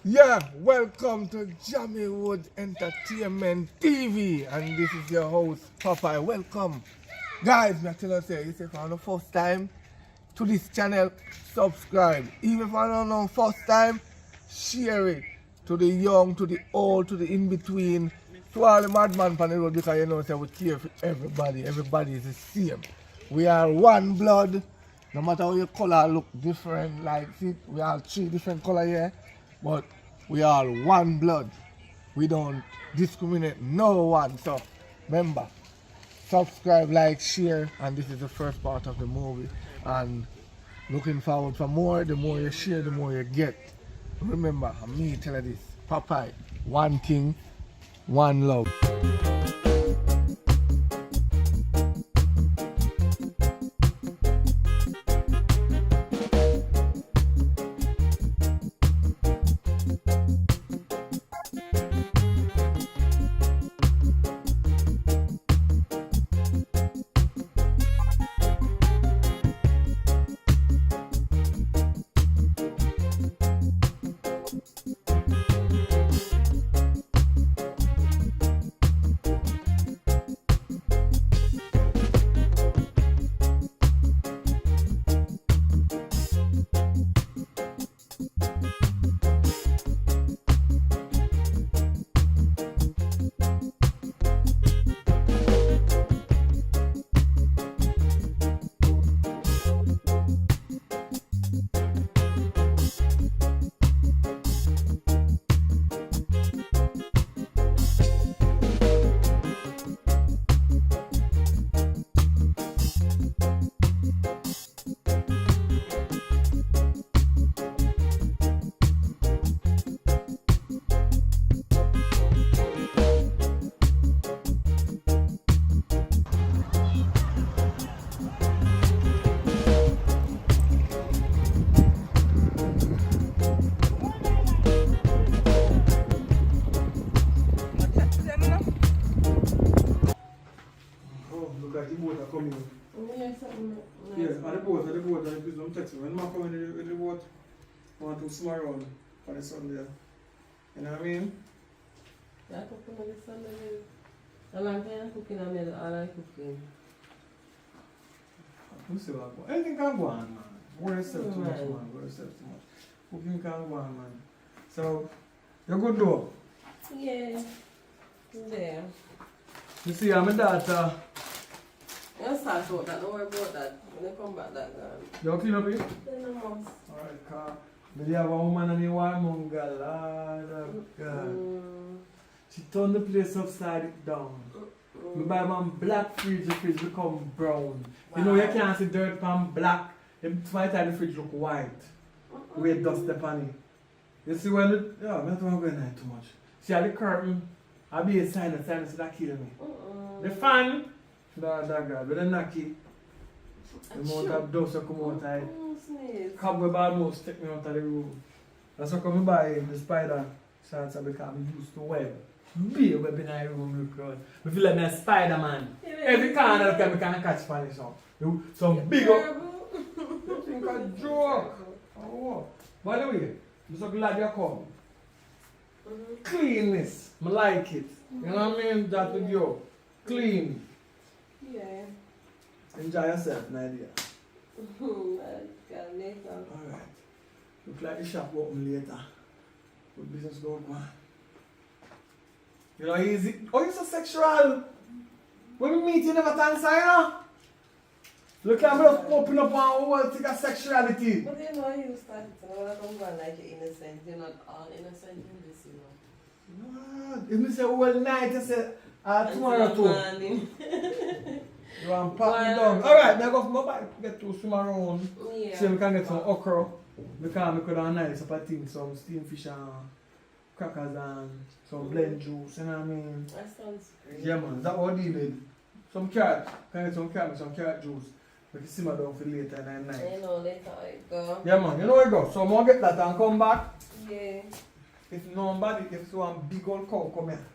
Yeah, welcome to JAMMIWOOD Entertainment TV, and this is your host Popeye. Welcome, guys. Me tell you, say, if for the first time to this channel, subscribe. Even if I don't know first time, share it to the young, to the old, to the in between, to all the madman on the road, because you know say we care for everybody. Everybody is the same. We are one blood. No matter how your color look different, like see, we are three different color here, but we are one blood. We don't discriminate no one. So remember, subscribe, like, share, and this is the first part of the movie. And looking forward for more. The more you share, the more you get. Remember, me tell you this, Popeye, one king, one love. When the boat, I want to swim around for the Sunday. You know what I mean? I cook on the Sunday. I like cooking on the I like cooking. Anything can go on, man. Worry yourself too much, man. Worry yourself too much. Cooking can go on, man. So, you're good though? Yeah. There. You see, I'm a daughter. I'll start out that, don't worry about that. When I come back that You clean up it? Then I must. Alright, car. But you have a woman and you want monga, Lord of God. She turned the place upside down. We buy one black fridge, the fridge become brown. Wow. You know, you can't see dirt from black. It's my time the fridge look white. With dust upon it. You see when the, yeah, I'm not going to go in too much. See how the curtain, I'll be a sign so that kill me. The fan, that God, with the knocky, the amount of dust that come out of it. Cobweb almost take me out of the room. That's why I come buy the spider shots because I'm used to web. Be a web in the room, look around. I feel like I'm a Spider-Man. Every corner I can catch Spanish now. Some big up. You think a joke? Oh, by the way, I'm so glad you come. Cleanness, I like it. You know what I mean? That with you. Clean. Yeah. Enjoy yourself, Nadia. Alright. Look like the shop open later. Good business going on. You know, easy. Oh, you're so sexual. When we meet, you never answer, you know? Look like I'm going to open up one whole thing of sexuality. But you know, you started to know that I'm going like you're innocent. You're not all innocent in this, you know. What? If you say all night, you say tomorrow too. You want to pack me down. Alright, now go for my bike, get to swim around. Yeah. So we can get some okra. Because we could have nice up a thing, some steamed fish and crackers and some blend juice, you know what I mean? That sounds great. Yeah man, that's what we did. Some carrot, can I get some carrot, some carrot juice. We can simmer down for later in the night. I know later how it go. Yeah man, you know where it go. So I'm going to get that and come back. Yeah. If nobody, if one big old cow come here,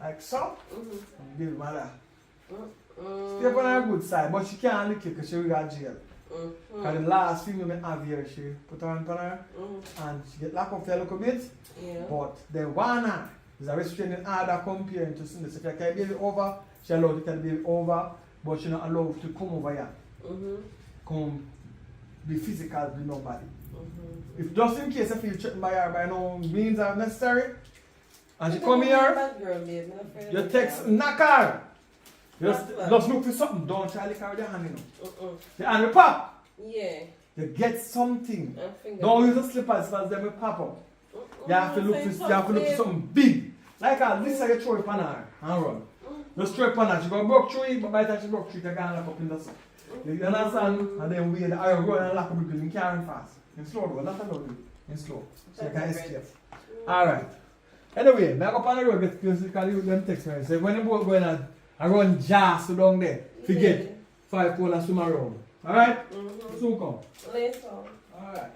like so, give him that. Stay on her good side, but she can't lick it because she will go to jail. Because the last female I have here, she put her on her and she get locked up for a little bit. Yeah. But the one is a restraining order comparing to Sunday. So if you carry baby over, she allowed to carry baby over, but she not allowed to come over here. Come be physical with nobody. If just in case I feel threatened by her by no means are necessary, and she come here, you text knock her. Just look for something. Don't try to carry your hand, you know. The hand will pop. Yeah. You get something. Don't use the slippers because they will pop up. You have to look for something big. Like this, you throw it on her and run. Just throw it on her. She go broke through it, but by the time she broke through it, you can lock up in the sun. You understand? And then we the iron go and lock up because you can't run fast. In slow road, that's what you in slow. So you can escape. Alright. Anyway, back up on the road, get physically with them text me. Say when you both going and run jazz down there, forget 5 pole and swim around. Alright? Soon come. Later. Alright.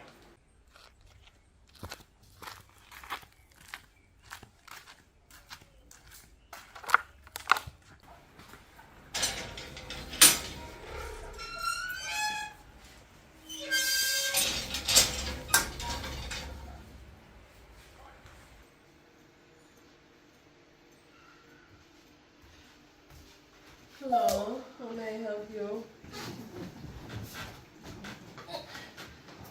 Hello, how may I help you?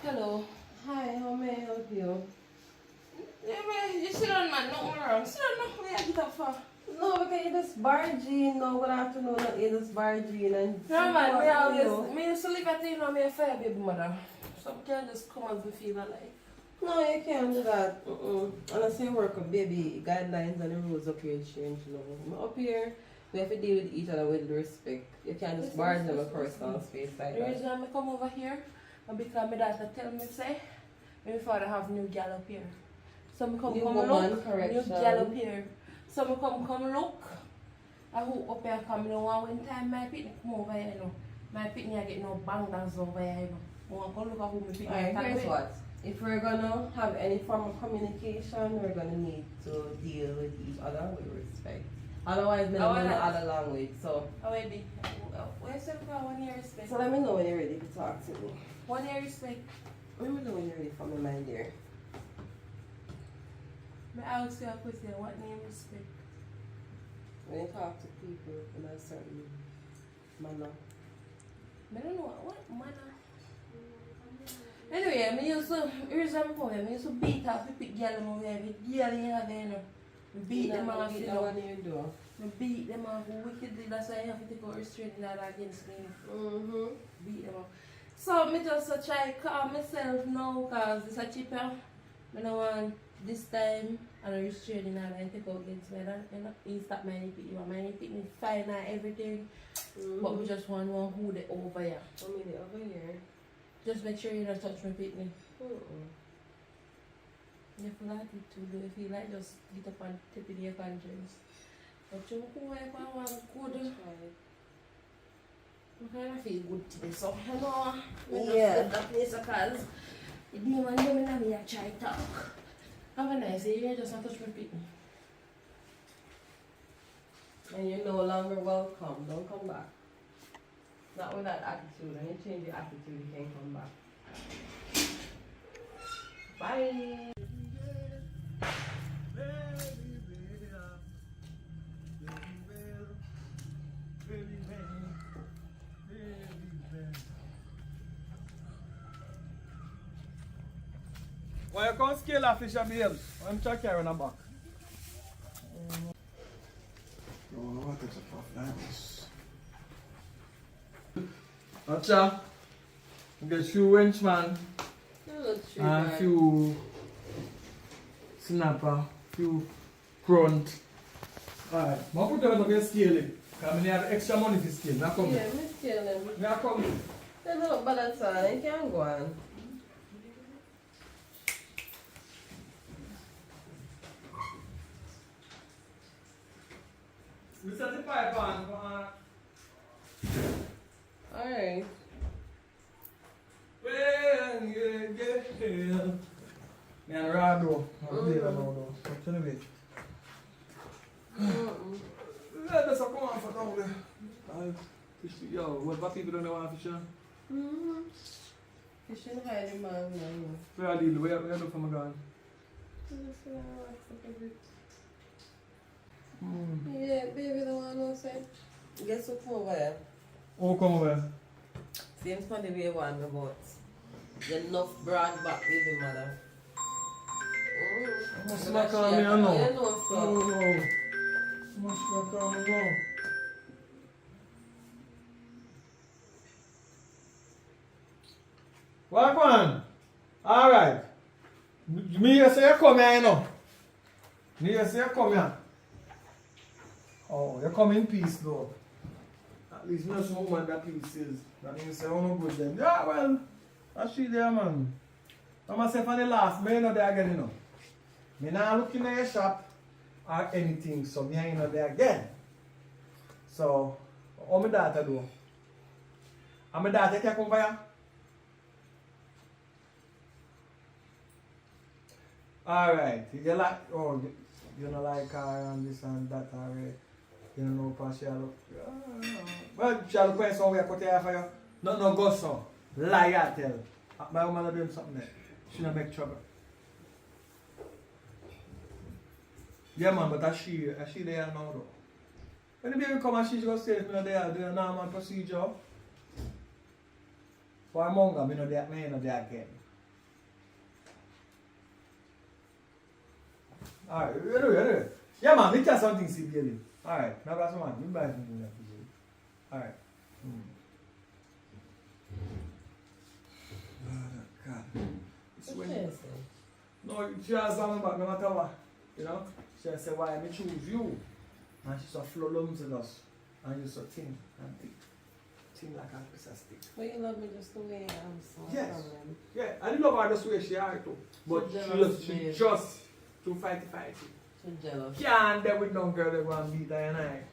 Hello, hi, how may I help you? Yeah, man, you sit on man, nothing wrong. Sit on, no, where you get up for? No, because you just barging, no, good afternoon, no, you just barging and... No, man, me used to live at you know, me a fair baby mother. So I can't just come as me feel like. No, you can't do that. Unless you work with baby guidelines and the rules up here change, you know. Up here, we have to deal with each other with respect. You can't just barge them a personal space like The that. reason I come over here is because my daughter tell me say, my father have new gal up here. So I come New come woman, look, correction. new gal up here. So I come look. I who up here come, you know, one time my picnic come over here, you know. My picnic I get no bangers over here, you know. I come look at who my picnic Alright, can here's with. what. If we're gonna have any form of communication, we're gonna need to deal with each other with respect. Otherwise, we don't know other language. So, Where's the one year respect? so let me know when you're ready to talk to me. 1 year respect. Let me know when you're ready for my mind there. I ask you a question, what name respect? When you talk to people in a certain manner. I don't know what manner. Anyway, I used to, here's what I'm going, I used to beat up the big girl over there, the girl in here, you know. I beat them off, you know. What do you do? I beat them off wickedly, that's why I have to take out restraining order against me. Beat them off. So, I just try to calm myself now, because it's a cheaper. I don't want this time, and a restraining order and take out against me. You stop my picnic fine and everything. But we just want one who they over here. How many over here? Just make sure you don't touch my picnic. You feel like it too, do you feel like just get up and tip in your conscience. But you go if I want good. I kind of feel good today, so you know, Yeah. that place because the demon them in me I try to talk. Have a nice day, you just not touch my picnic. And you're no longer welcome. Don't come back. Not with that attitude. When you change your attitude, you can't come back. Bye. Why you can't scale a fish and behave? I'm trying to carry on the back. No, what is a puff like this? Acha, get a few wenchman, and a few snapper, few front. Alright, I put them on the scale because I have extra money to scale. Now come. Yeah, I'm scale them. Now come. They look bad at you can't go on. We set the pipe on. Alright. When you get here. Me and Rado. I'm there now though. What's in the way? Let us come on for down there. Yo, what about people don't want to fish? You shouldn't hide him, man. Where are you? Where do from gone? Yeah, baby, the one who said. Guess who come over here? Oh, come over. Same funny way one about. You enough broad back with the mother. Must smack on me, I know. You know, so. Oh, must smack on me, no. What one? Alright. Me you say you come here, you know. Me you say you come here. Oh, you come in peace though. At least no woman that peace is. That means say, oh no good then. Yeah, well, that's she there, man. I myself on the last, me not there again, you know. Me not looking at your shop or anything, so me ain't not there again. So, how my daughter do? And my daughter can come by here? Alright, you like, oh, you don't like her and this and that, alright. You don't know if she look. Well, she look like somewhere cut her for you. No go so. Lie I tell. My woman is doing something there. She don't make trouble. Yeah man, but is she there now though? When the baby come and she just say, me not there, do a normal procedure. For a monga, me not there again. Alright, you do. Yeah man, me tell something see baby. Alright, now got some man, you buy something there for you. Alright. God. What she say? No, she has on back no matter what. You know? She said why me choose you. And she's a flow lumps with us. And you're so thin and thick. Thin like a piece of stick. But you love me just the way I am, so Yes. problem. Yeah, I didn't love her just the way she are too. But she just too fighty. She's jealous. Can't there with no girl that want to beat her and I.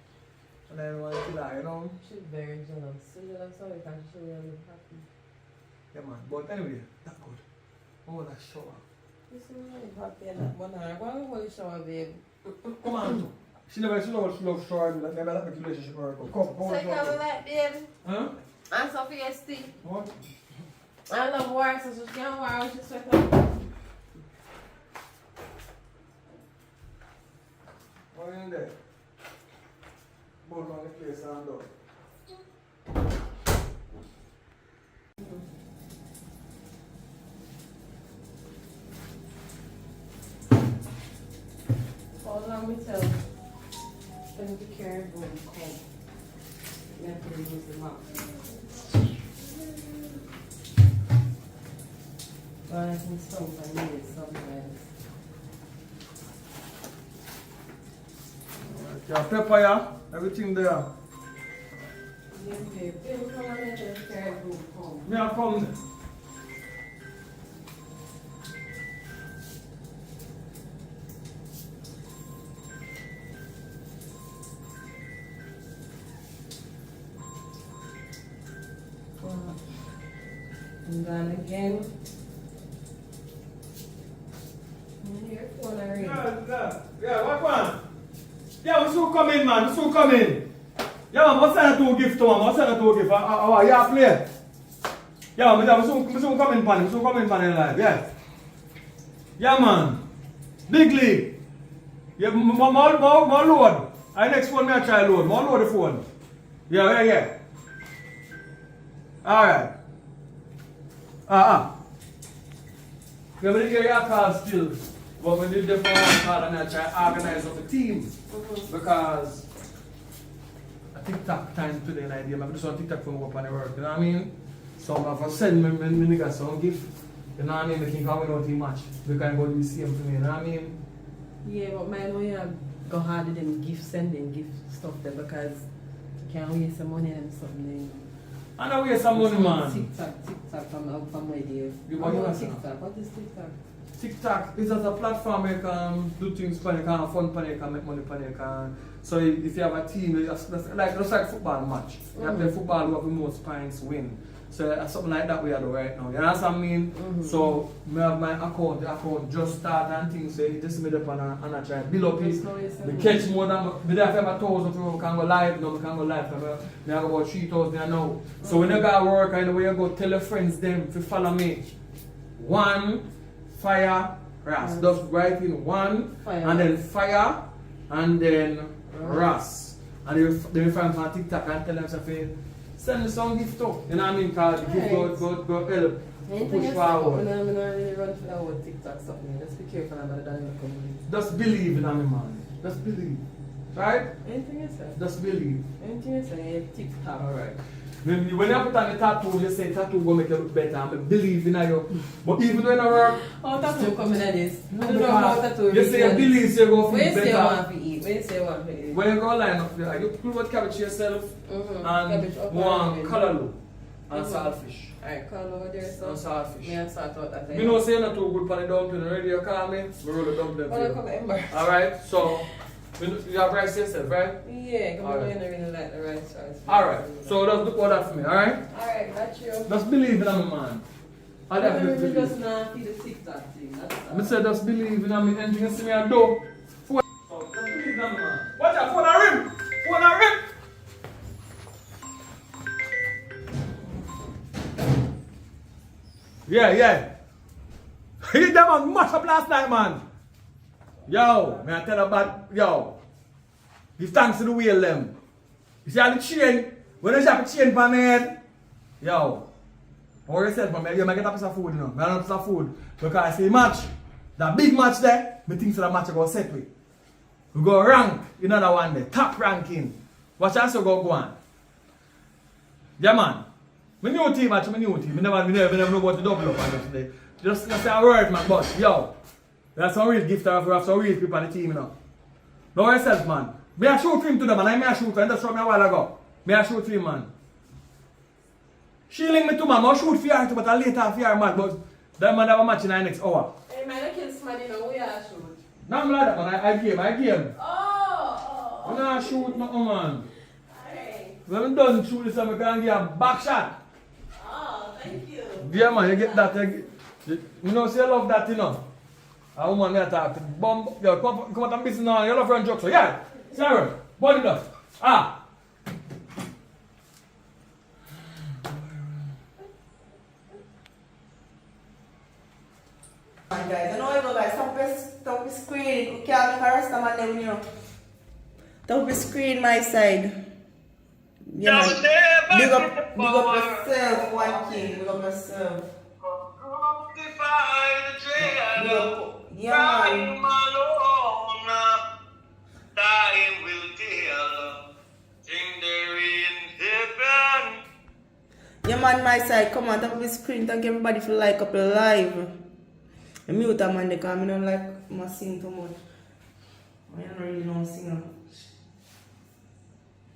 And then want to kill her, you know? She's very jealous. She's jealous of it because she really happy. Yeah man, but anyway, that's good. Oh, that shower. This is really happy and that one hour. Go on hold the shower, babe. Come on, too. She never love shower. Maybe that make relationship work. Come on, Say come like, babe. Huh? And Sophia Steve. What? I love war, so she can't war when she sweat up. What are you in there? Both on the place and door. Hold on, me tell. When the carrot will come. You have to use the mouth. But I can sometimes need it sometimes. Yeah, pepper, yeah. Everything there. Yeah, babe. Babe, come on, let the carrot will come. Me I come there. And then again. Here's one I read. Yeah, what one? Yeah, we soon come in, man. We soon come in. Yeah, man, what's that to gift to man? What's that to gift? Yeah, play. Yeah, man, we soon come in, pan. We soon come in, pan, live. Yeah. Yeah, man. Big league. Yeah, more load. I next one, me I try load. More load the phone. Yeah. Alright. Yeah, but you got call still. But when you did the phone call and I try to organize up a team. Because a TikTok time today and idea, I just want TikTok for up on the work, you know what I mean? So I'm going to send me niggas some gift. You know what I mean? They can come in out too much. They can go do the same to me, you know what I mean? Yeah, but mine know you go harder than gift sending, gift stuff there because you can't waste some money and something. I know we have some money, man. TikTok from where they What you want TikTok? What is TikTok? TikTok is as a platform where you can do things for you, can have fun for you, can make money for you. So if you have a team, that's like football match. You have to play football who have the most points win. So something like that we are doing right now. You understand what I mean? So me have my account, the account just start and things, so you just made up and I try to build up it. We catch more than we have about 1,000 people can go live, now we can go live. We have about 3,000 there now. So when you go work and the way you go tell your friends them to follow me. 1 fire ras. Just write in 1 and then fire and then ras. And then you find my TikTok and tell them something. Send me some gift too. You know what I mean? Because the gift go help push forward. I'm not really run for TikTok something. Just be careful about that in the community. Just believe in me, man. Just believe. Right? Anything you say. Just believe. Anything you say, TikTok. Alright. When you put on the tattoo, you say tattoo will make you look better. I believe in you. But even when I work, how tattoo coming at this? I don't know how tattoo. You say you believe so you go feel better. When you say you want to eat? When you say you want to eat? When you go line up there, you pull out cabbage yourself and one color look and saltfish. Alright, call over there, so. And saltfish. Me and sort out that. You know, say you're not too good for the dumpling already, you call me, we roll the dumpling for you. Alright, so you have rice yourself, right? Yeah, because I don't really like the rice. Alright, so just look that for me, alright? Alright, got you. Just believe in me, man. I definitely just not feed the TikTok thing. I said just believe in me, anything you see me I do. So just believe in me, man. Watch out, phone a rim! Phone a rim! Yeah. Hit them man mash up last night, man. Yo, man, I tell about, yo. Give thanks to the wheel, them. You see how the chain, when you have a chain for my head, yo. Or yourself, man, you might get a piece of food, you know. I don't have a piece of food. Because I see match, that big match there, me think so that match I go set with. We go rank, another one there, top ranking. Watch us go on. Yeah, man. My new team, actually, my new team. I never know about the double up on this today. Just say a word, man, but yo, there's some real gift we have some real people on the team, you know. Know yourself, man. Me a shoot film to them, and I may a shoot, and just shot me a while ago. Me a shoot film, man. She link me to man, I shoot for her, but I later for her, man. But that man have a match in the next hour. Hey, man, I kill somebody now, we are shoot. No, I'm like that, man. I game. Oh. I'm not shoot nothing, man. Alright. When I'm done shoot this, I'm going to give a back shot. Oh, thank you. Yeah, man, you get that. You know, say I love that, you know. A woman may talk to bomb. Yo, come out and business now. You love run jokes. So, yeah. Sarah, body up. Ah. Guys, I know you guys, don't be screen. You can't make a rasta man name, you know. Don't be screen my side. Yeah, man. Big up yourself, one king. Big up yourself. Yeah, man. Time will tell. Sing there in heaven. Yeah, man, my side. Come on, don't be screen. Thank everybody for like up the live. I mute that man because I don't like my sing too much. I don't really know sing.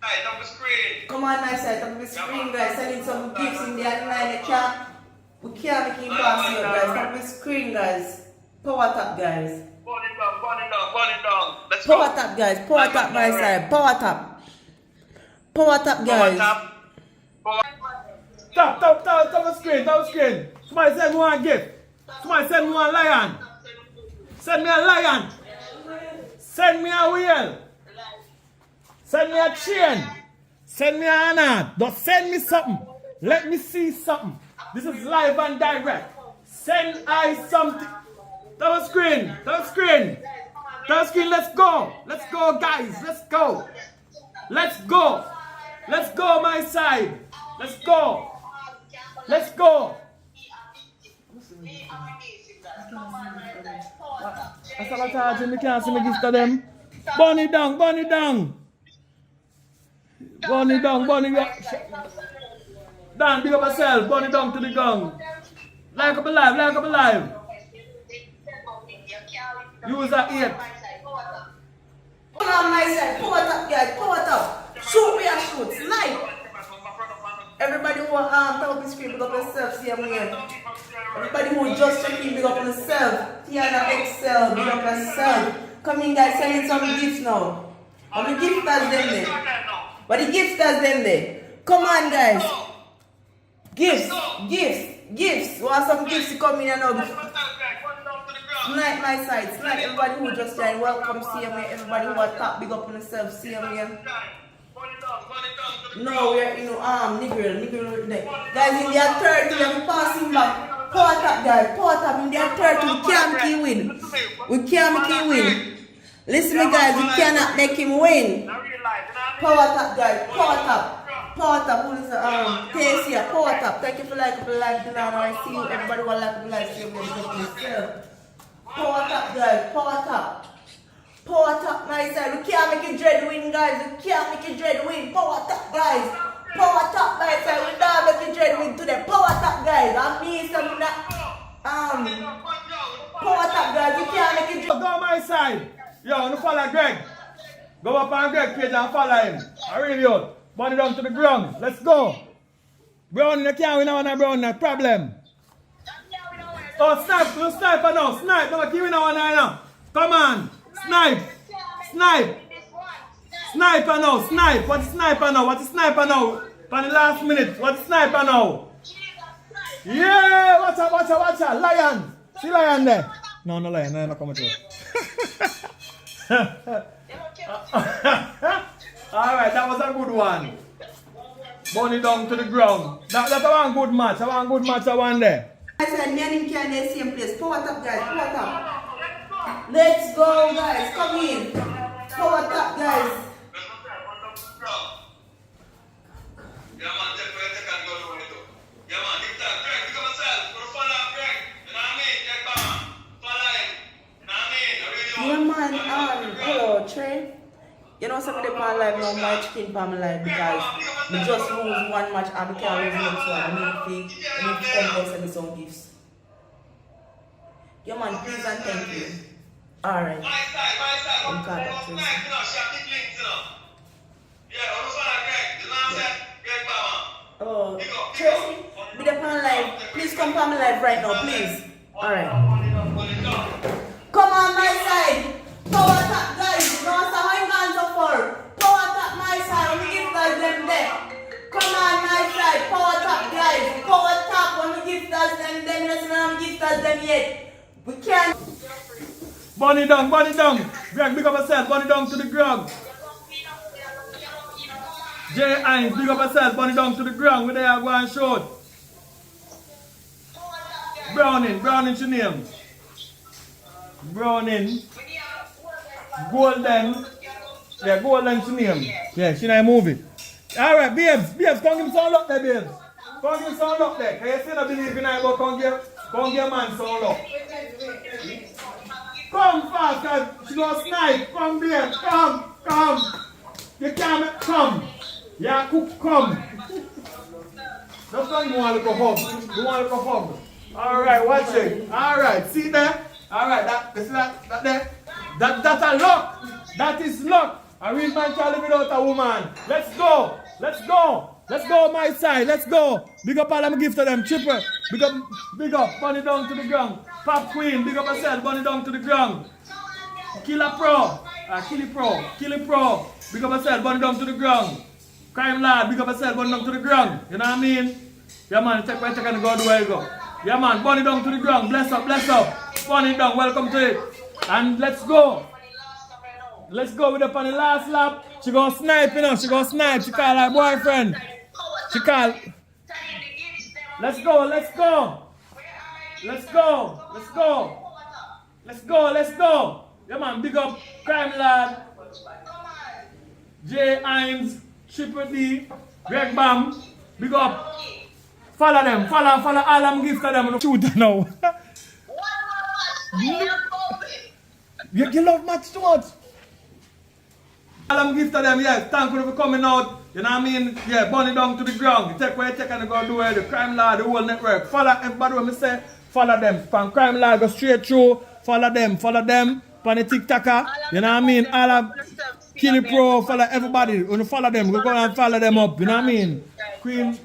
Hey, don't be screen. Come on, my side. Don't be screen, guys. Sending some gifts in the other line. We can't make it possible, guys. Don't be screen, guys. Power tap, guys. Burn it down. Let's Power go. tap, guys. Power tap, my side. Power tap. Power tap, guys. Tap the screen. Somebody send me one gift. Somebody send me one lion. Send me a lion. Send me a wheel. Send me a chain. Send me an hand. Just send me something. Let me see something. This is live and direct. Send I something. Tap the screen. Let's go. Let's go, guys. Let's go. Let's go, my side. Let's go. I sabotage him, I can't see me gift to them. Burn it down. Burn it down. Dan, big up yourself. Burn it down to the gong. Like up alive. Use a 8. Come on, my side. Power tap, guys. Power tap. Shoot me a shoot. Live. Everybody who tap the screen, big up yourself. See me here. Everybody who just check in, big up yourself. Tiana Excel, big up yourself. Come in, guys. Send in some gifts now. And the gifters them there. But the gifters them there. Come on, guys. Gifts. Want some gifts to come in and out? Snipe my side. Snipe everybody who just joined. Welcome, CMA. Everybody who are top, big up on themselves, CMA. No, we're in nigger there. Guys, in their 30, I'm passing back. Power top, guys. Power top in their 30. We can't make him win. We can't make him win. Listen me, guys. We cannot make him win. Power top, guys. Power top. Power top. Who is Taste here. Power top. Thank you for liking the live. I see you. Everybody will like the live. See you. Power top, guys. Power top. Power top, my side. We can't make it dread win, guys. We can't make it dread win. Power top, guys. Power top, my side. We don't make it dread win today. Power top, guys. I mean something that. Power top, guys. We can't make it dread. Go on my side. Yo, no follow Greg. Go up on Greg page and follow him. I really out. Burn it down to the ground. Let's go. Brown, you can't win one, Brown. No problem. Oh, snipe. No sniper now. Snipe. Don't keep winning one now. Come on. Snipe! Snipe! Sniper now! Snipe! What's sniper now? What's sniper now? For the last minute, what's sniper now? Yeah! Watch out, watch out, watch out! Lion! See lion there? No, no lion, no, not coming through. Alright, that was a good one. Burn it down to the ground. That's a one good match. I want good match, I want there. I said, me and him can't the same place. Power top, guys. Power top. Let's go, guys. Come in. Power top, guys. Yeah, man, take and go to it. Yeah, man, give that. Greg, pick up yourself. Go follow Greg. You know what I mean? Take back. Follow him. You know what I mean? Yeah, man. Hello, Trey. You know, some of them are live now, my chicken palm live because we just lose one match and we can't lose next one. I need to come and send me some gifts. Yeah, man, please and thank you. Alright. My side. I'm glad Nice, that's you know, shot the links, you know. Yeah, on the follow Greg. You know what I'm saying? Greg Bama. Oh, Tracy, be the pan live. Please come palm live right now, please. Alright. Come on, my side. Power top, guys. No, so how you going so far? Power top, my side. When we give guys them there. Come on, my side. Power top, guys. Power top. When we give guys them, let's not give guys them yet. We can't. Burn it down, burn it down. Greg, big up yourself, burn it down to the ground. J. Hines, big up yourself, burn it down to the ground. Where they are going short. Browning, Browning's your name. Browning. Golden. Yeah, Golden's your name. Yeah, she not movie. Alright, babes, come give me some luck there, babes. Come give me some luck there. Can you still not believe in I, but come give man some luck. Come fast, cause she gonna snipe. Come, babes, come. You can't come. Yeah, cook, come. That's why you want to go home. You want to go home. Alright, watch it. Alright, see there? Alright, that there. That's a luck. That is luck. A real man can't live without a woman. Let's go. Let's go my side. Let's go. Big up all them gift to them. Chipper. Big up. Burn it down to the ground. Pop Queen. Big up yourself. Burn it down to the ground. Killer Pro. Kill it Pro. Big up yourself. Burn it down to the ground. Crime Lad. Big up yourself. Burn it down to the ground. You know what I mean? Yeah man. Check and go the way you go. Yeah man. Burn it down to the ground. Bless up. Burn it down. Welcome to it. And let's go. Let's go with up on the last lap. She gonna snipe, you know. She gonna snipe. She call her boyfriend. She call. Let's go. Yeah man, big up Crime Lad. J. Hines, Triple D, Greg Bam. Big up. Follow them. Follow all them gifts to them. Shoot now. You love match too much. All them gift to them, yes. Thank you for coming out. You know what I mean? Yeah, burn it down to the ground. You take what you take and you go do it. The Crime Lad, the whole network. Follow everybody when I say follow them. From Crime Lad, go straight through. Follow them. From the TikToker. You know what I mean? All of Killy Pro, follow everybody. When you follow them, go and follow them up. You know what I mean? Queen,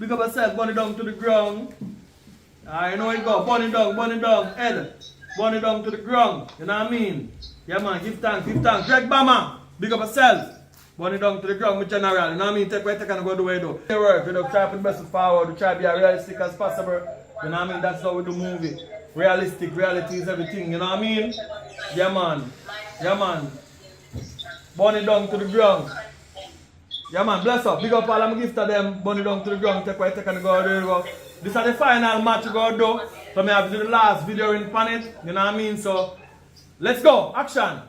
big up yourself, burn it down to the ground. You know it go. Burn it down. Ed. Burn it down to the ground. You know what I mean? Yeah man, give thanks. Greg Bama. Big up yourself. Burn it down to the ground with general. You know what I mean? Take what you can go do what you do. We work, we do try to put the best forward, we try to be as realistic as possible. You know what I mean? That's how we do movie. Realistic, reality is everything, you know what I mean? Yeah man. Yeah man. Burn it down to the ground. Yeah man, bless up. Big up all of my gift to them. Burn it down to the ground. Take what you can go do. This is the final match we go do. So I have to do the last video in Planet. You know what I mean? So let's go. Action.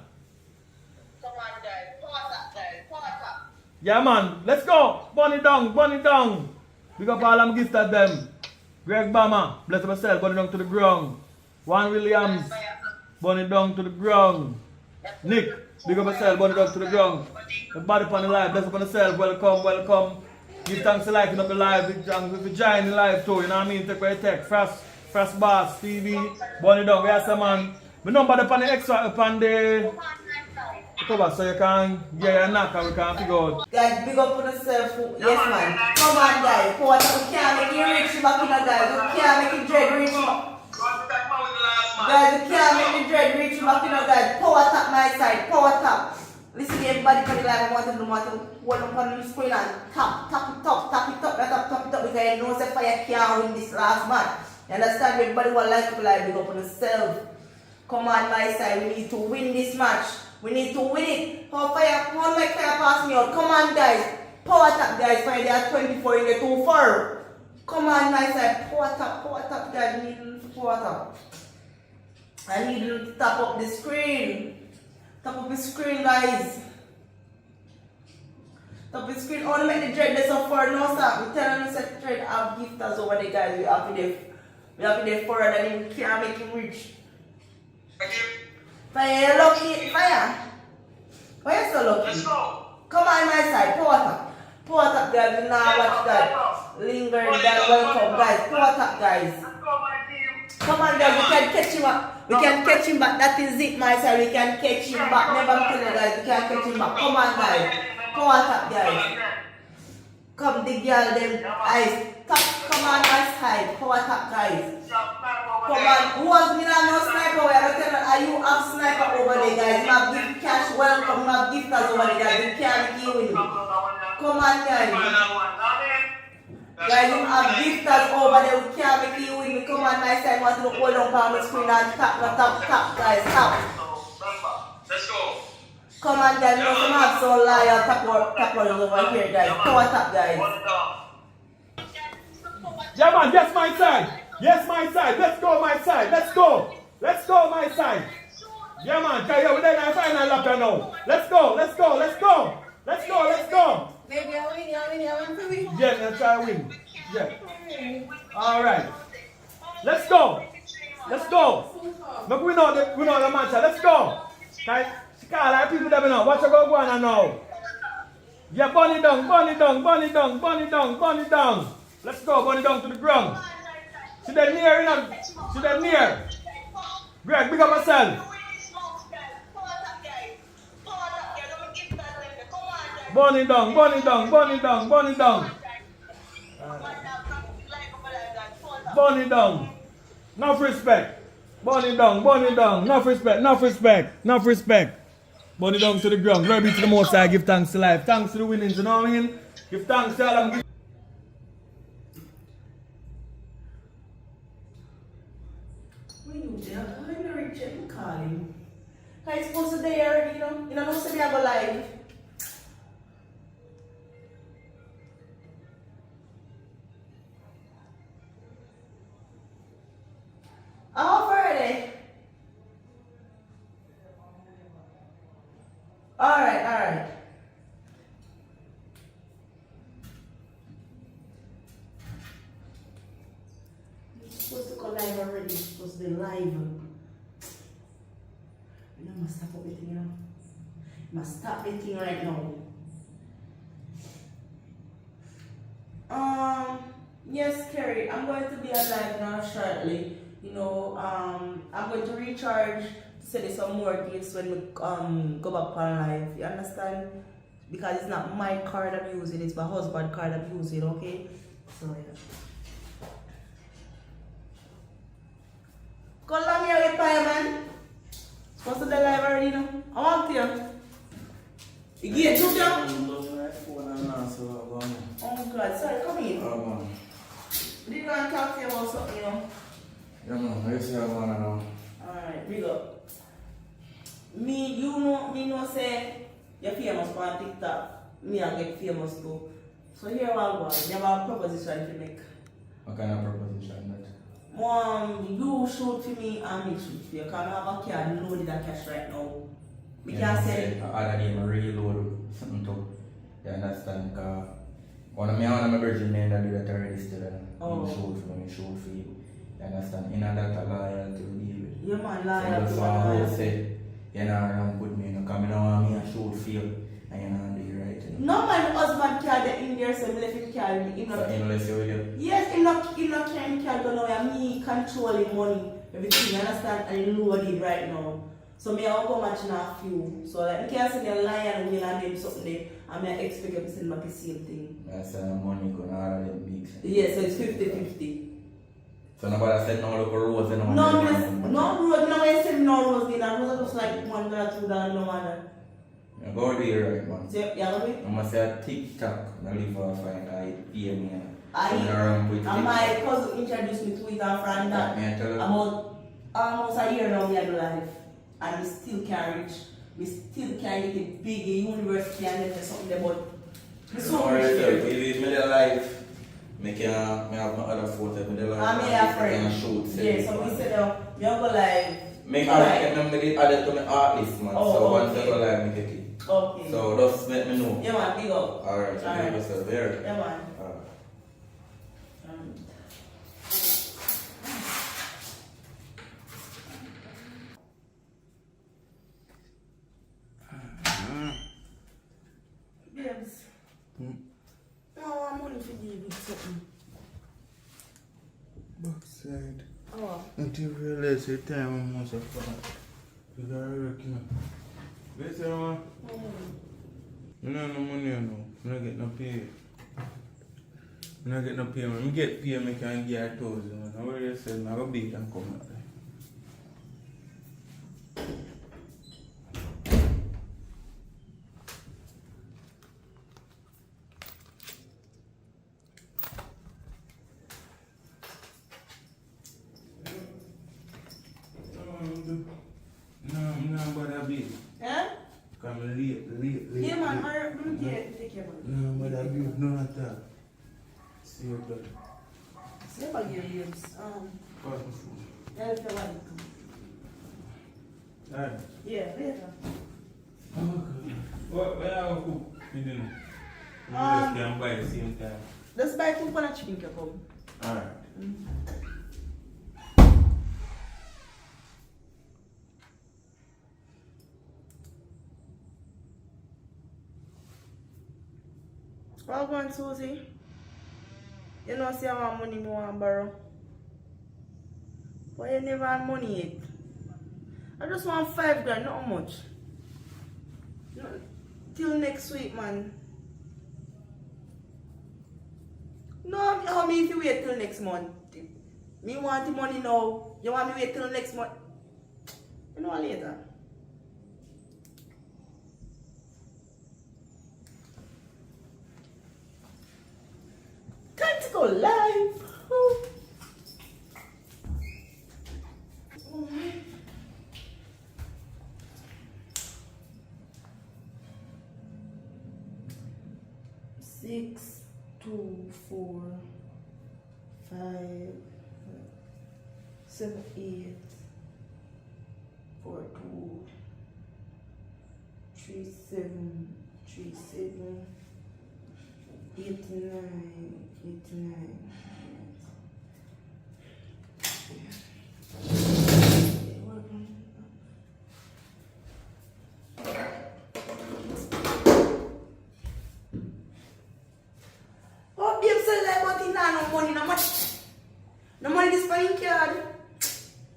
Yeah man, let's go. Burn it down, burn it down. Big up all I'm gifted them. Greg Bama, bless myself, burn it down to the ground. Juan Williams, burn it down to the ground. Nick, big up myself, burn it down to the ground. Everybody upon the live, bless up on yourself, welcome, welcome. Give thanks to liking up the live, big thanks for joining the live too, you know what I mean? Take what you take. Frost Bass, TV, burn it down, we have some man. My number upon the extra, upon the cover so you can get your knock and we can figure out. Guys, big up on yourself. Yes, man. Come on, guys. We can't make you rich back in the guys. We can't make you dread rich. Guys, we can't make you dread rich back in the guys. Power tap my side. Power tap. Listen to everybody for the live. I want them to hold up on the screen and tap it up. Tap it up. Because you know the fire can't win this last match. You understand? Everybody will like to live. Big up on yourself. Come on, my side. We need to win this match. We need to win it. How make fire pass me out? Come on, guys. Power tap, guys. Fire they are 24 in the 2-4. Come on, my side. Power tap, guys. We need to power tap. I need you to tap up the screen. Tap up the screen, guys. Tap up the screen. Only make the dread this up for no stop. We tell them that dread have gifters over there, guys. We have there for and we can't make him rich. Fire, lucky, fire. Why you so lucky? Let's go. Come on my side, power tap. Power tap, guys. We now watch that. Linger, guys. Welcome, guys. Power tap, guys. Let's go, my team. Come on, guys. We can catch him up. We can catch him back. That is it, my side. We can catch him back. Never kill it, guys. We can catch him back. Come on, guys. Power tap, guys. Come, the girl, them eyes. Tap. Come on my side. Power tap, guys. Come on, who was me not no sniper? Are you have sniper over there, guys? You have gift cash, welcome, you have gifters over there, guys. You can't kill with me. Come on, guys. Guys, you have gifters over there, you can't make you with me. Come on, my side, want to hold on the screen and tap, guys, tap. Let's go. Come on, guys, you know some have so loyal tappers over here, guys. Power tap, guys. Yeah man, yes my side. Yes my side. Let's go my side. Let's go. Let's go my side. Yeah man, carry over there in the final lap now. Let's go. Let's go. Let's go. Let's go. Let's go. Baby, I win for me. Yeah, let's try to win. Yeah. Alright. Let's go. Let's go. Look, we know the match. Let's go. Right? She can't like people that we know. Watch her go on now. Yeah, burn it down, burn it down, burn it down, burn it down, burn it down. Let's go, burn it down to the ground. See that near, you know? See that near? Greg, big up yourself. Burn it down, burn it down, burn it down, burn it down. Burn it down. Enough respect. Burn it down, burn it down. Enough respect, enough respect, enough respect. Burn it down to the ground. Glory be to the Most High. Give thanks to life. Thanks to the winnings, you know what I mean? Give thanks to all them. It's supposed to be there, you know. You know, supposed to be able live. How far are they? Alright. It's supposed to go live already. It's supposed to be live. I must stop everything, you know. Must stop everything right now. Yes, Kerry, I'm going to be alive now shortly. You know, I'm going to recharge to send you some more gifts when we go back on live. You understand? Because it's not my card I'm using, it's my husband's card I'm using, okay? So yeah. Call me away, man. What's the live already, you know? I want you. You get two jump. Floyd. Sorry, come in. Oh, man. Did you want to talk to you about something, you know? Yeah, man. I see I want to know. Alright, big up. Me know say you're famous on TikTok. Me I get famous too. So here I'll go. You have a proposition to make. What kind of proposition that? You shoot for me and me shoot for you. Because I have a card loaded of cash right now. We Yeah, can say other game really load something too. You understand? Because one of my virgin men that do that already still. Oh. Shoot for you. You understand? In that a loyal to the deal. yeah man, So liar. that's why I say, you're not around with me, because I don't want me to shoot for you. And you're not doing right. You know? No man husband carry in there, so I left him carry me. So unless you will. Yes, him not carrying carry go now. Me controlling money, everything. You understand? And he loaded right now. So me I go match now few. So like me can say the lion will and them something there, and me I expect you to send back the same thing. I say money going to all of them big. Yes, so it's 50-50. So nobody said no look rose and No rose, no way say no rose. The rose just like $1, $2, no matter. You go there right man. So yeah, love it. I must say a TikTok, I live off and I pay me. And my cousin introduced me to it and from that. About almost a year now me I do life. And we still can't reach. We still can't get a big university and then something about. So rich there. If me the life, me have my other photo, me the life. I may have friends. Shoot. Yeah, so we said, you go live. Make it added to my art list, man. Oh, so once okay. I go live, me get it. Okay. So just let me know. Yeah man, big up. Alright, so Alright. give us a very. Yeah man. Babes. No, I'm only for you with something. Backside. Oh. Until you realize your time almost up. You gotta work, you know. Listen, man. You know no money, you know. You don't get no pay. You don't get no pay, man. You get pay, I can get 1,000, man. I already said, I'm going to beat and come out there. No, but I be. Eh? Come late. Yeah man, I'm take care man. No, but I be. No, not that. See you later. See about your babes. Pass my food. Yeah, if you want to. Alright. Yeah, later. Okay. Where are you? You didn't. You just can buy at the same time. Let's buy 2 pound of chicken can come. Alright. Well going Susie. You know see I want money me want borrow. But you never have money yet. I just want 5 grand, not much. No, till next week man. No, how me if you wait till next month? Me want the money now. You want me wait till next month? You know later. Time to go live. Oh. Oh my. Six, 2, 4, 5, 7, 8, 4, 2, 3, 7, 3, 7, 89, 89. Oh, babe, so like what in no money, no money. No money this for your card.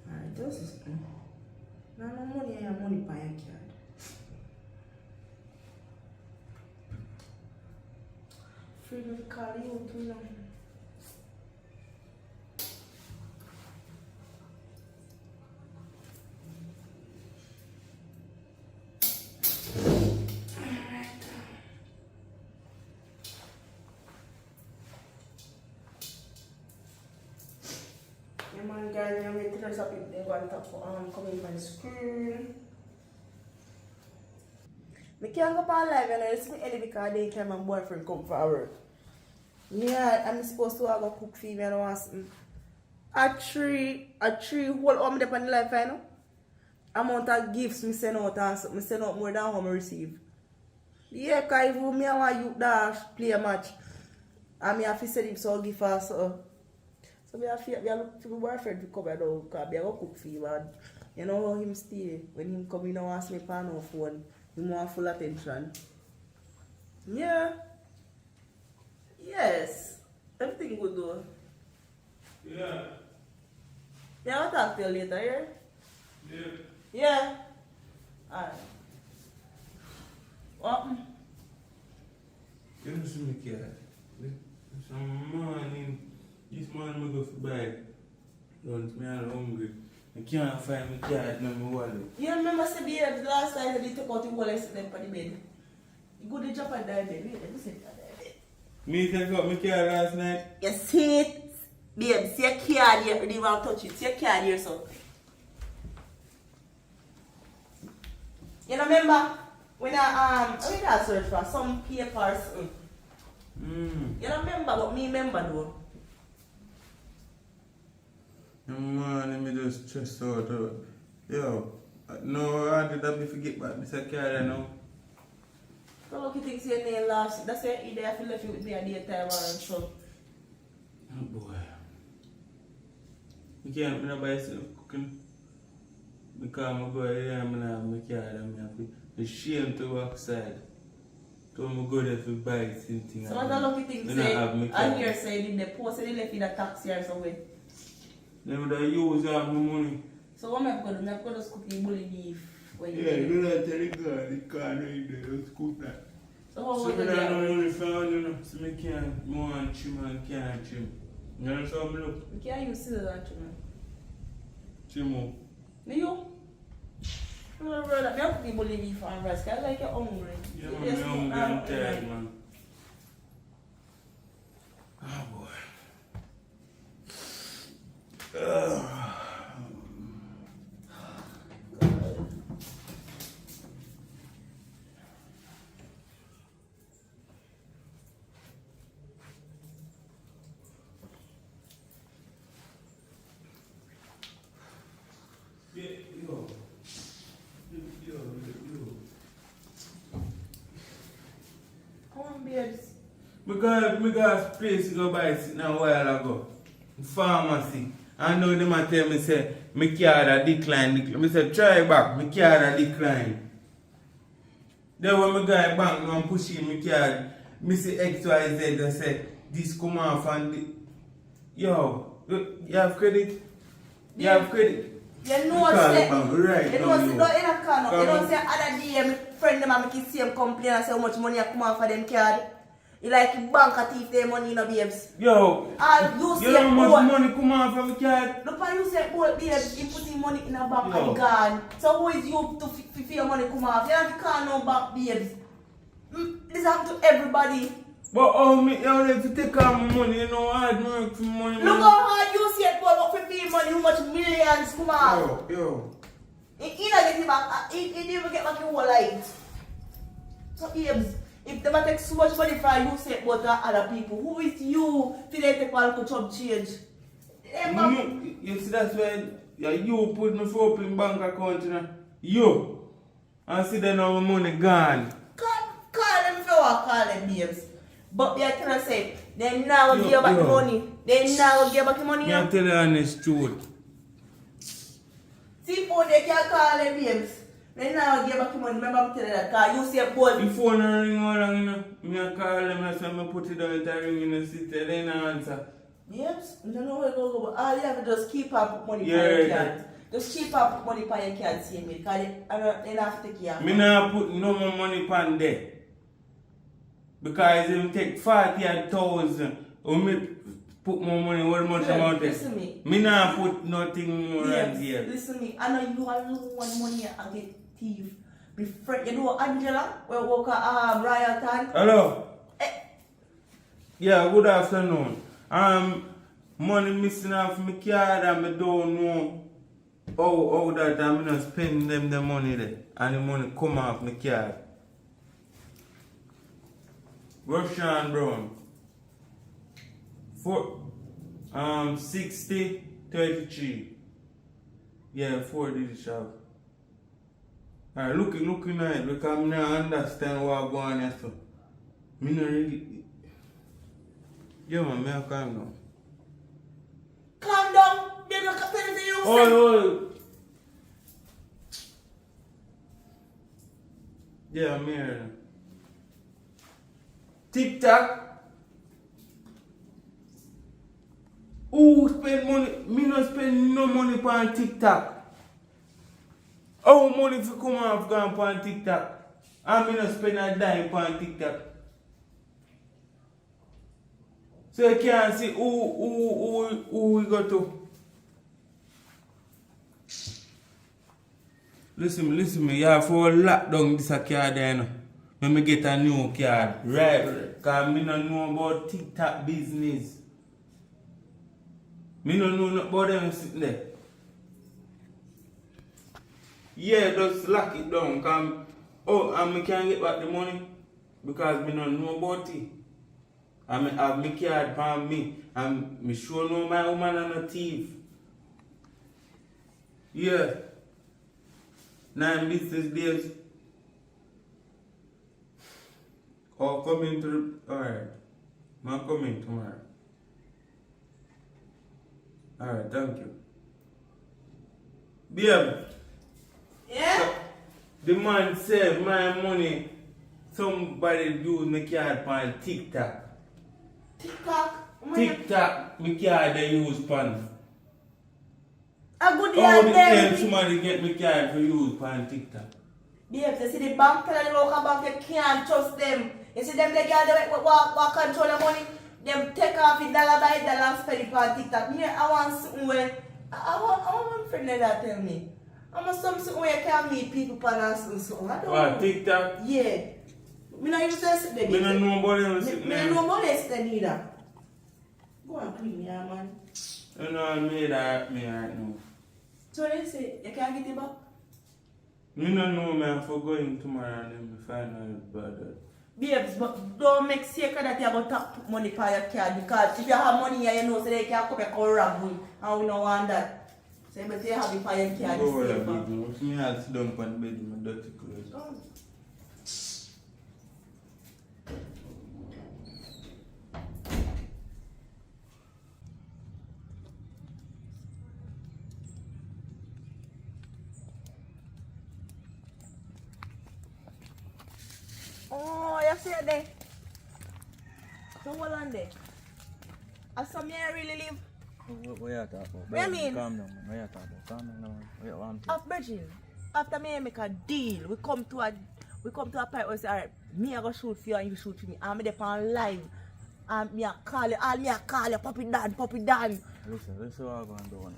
Alright, this is no money, I have money for your card. Free me call you too now. man, guys, I'm waiting for some people. They're going to come in my screen. I can't go on live and it's me early because they time my boyfriend come for work. Yeah, I'm supposed to have a cook for me and I want a tree whole home up on the life, I know. Amount of gifts me send out and something, send out more than how I receive. Yeah, because if me and want you dash play a match, and me have to send him some gift or so. So me have to look for my boyfriend to come down because I go cook for him. And you know how him stay when him come in and ask me for no phone, he want full attention. Yeah. Yes. Everything good though. Yeah. Yeah, I'll talk to you later, yeah? Yeah. Yeah. Alright. What? You don't see me cat. Some morning, this morning I go for buy. Don't me all hungry. I can't find my cat in my wallet. You remember the bed last time that you took out the wallet and set on the bed? You go to jump and die bed. Wait, let me set it on the bed. Me take out my cat last night. You see it? Babe, see your card here. You don't want to touch it. See your card here, so. You know, remember when I search for some papers? You don't remember, but me remember though. Man, let me just stress out. Yo, no, I did that forget about Mr. Carter now. So look, you think your name last. That's why either I feel left you with me at daytime or so. Oh boy. I can't be by myself cooking. Because I go here and I have my cat and I have to shame to walk outside. So I go there for buy something. So what the lucky thing say, I hear say in the post they left in a taxi or somewhere. Then I use all my money. So what am I going to do? I'm going to cook the bully beef. Yeah, you don't tell the car right there, don't scoop that. So how So would I you do don't that? only found, you know, so I can't more and trim and can't trim. You know how I look? You can't use scissors and trim. Trim up. Me you? No, brother, I cook the bully beef and rice. I like you're hungry. Yeah, man, I'm hungry and tired, man. Oh boy. Come on, babes. Me got a place to go buy it a while ago. Pharmacy. I know them a tell me say, me card decline. Me say, try back, me card decline. Then when me go bank now and push in me card, me say XYZ, I say, this come off and the... Yo, you have credit? You have credit? You know call say, the bank right you now, know say, you. don't in a car now. Come You know on. say, other day, my friend them make the same complaint and say how much money I come off for them card. You like bank a thief their money, you know, babes. Yo, You you know how much money come off from the card? Look how you say, boy, babes, you putting money in a bank Yo. and gone. So who is you to feel your money come off? You have to call no back, babes. This happen to everybody. But how if you take out my money, you know hard work for money. Look how hard you see it, boy, what for feel money, how much millions come off. Yo. He don't get it back. He didn't even get back your whole life. So, babes, if they take so much money from you, say about other people, who is you to let the people chop change? You see, that's why you put me for open bank account, you know. You. And see then now my money gone. Call them if you want to call them, babes. But they are trying to say, they now give you back the money. They now give you back the money. I tell you the honest truth. See, for they can call them, babes. They now give you back the money. Remember, I'm telling you that. Because you say, boy. The phone don't ring all long, you know. Me I call them and say, I put it down, it ring in the city, they don't answer. Babes, you don't know where to go, but all you have to just keep up money for Yeah, your yeah. card. Just keep up money for your card, see me. Because they don't have to take care of Me not put no more money on there. Because if you take 40,000, or me put more money, what much amount there? Listen me. Me not put nothing more Yes, on there. listen me. I know you alone want money and get thief. Be friend. You know Angela, we work at Riot. Hello? Eh. Yeah, good afternoon. money missing off my card and I don't know how that I'm not spending them the money there. And the money come off my card. Russian Brown. 60-33. Yeah, 4 digit shop. Alright, looking at it because I don't understand what's going on here. So. Me not really. Yo man, me a calm down. Calm down. They look at anything you say. Oh. Yeah, I'm here. TikTok. Who spend money? Me not spend no money on TikTok. How money to come off gone on TikTok? And me not spend a dime on TikTok. So you can't see who we go to. Listen me, you have to lock down this card there now. When me get a new card. Right. Because me don't know about TikTok business. Me don't know about them sitting there. Yeah, just lock it down. And me can't get back the money. Because me don't know about it. I have my card for me. And me sure know my woman and a thief. Yeah. 9 business days. Oh, coming to the... Alright. I'm coming tomorrow. Alright, thank you. Babe. Yeah? So, the man said my money, somebody use my card on TikTok. TikTok? TikTok, my card they use pan. A good How year the then. hell somebody get my card for use on TikTok? Babes, you see the bank tell the local bank you can't trust them. You see them, they what control the money, them take off it dollar by dollar and spend it on TikTok. Me, I want something where, I want my friend that tell me. I want something where you can meet people and something. I don't What, know. TikTok? Yeah. Me not use that there. Me don't know about them sitting Me there. don't know about that there neither. Go and clean ya, man. You know I made that me right now. So they say, you can't get it back? Me don't know man for going tomorrow and then me find out about that. Babes, but don't make secret that you're going to put money for your card because if you have money here, you know, so they can come and rob you. And we don't want that. So you better have it for your card. Go where I be, man. If me had sit down on the bed with my dirty clothes. Oh, you see it there? So hold on there. I saw me really live. What you talking about? What you mean? Calm down, man. What you talking about? Calm down, man. What you want to? After Virgin, after me make a deal, we come to a point where we say, alright, me I go shoot for you and you shoot for me. And me dey on live. And me a call you, Poppy Dan. Listen, what I'm going to do. I'm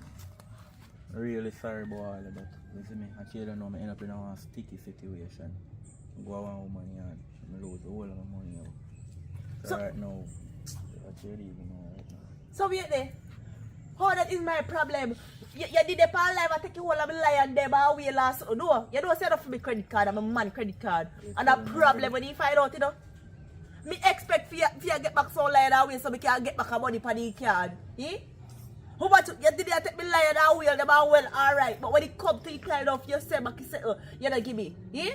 really sorry about all of that. Listen me, I don't know, I end up in a sticky situation. I go around with money and I lose all of my money out. So right now, I can't even know right now. So wait there. How that is my problem? You did the pan live, I take you all of the lion there, but we last no. You don't set up for my credit card, I'm a man credit card. And the problem when you find out, you know. Me expect for you get back so lion that way so we can get back a money for the card. Eh? How about you did take me lion that way, them are well, alright. But when it comes to you kind of you say back, you say, you don't give me. Eh?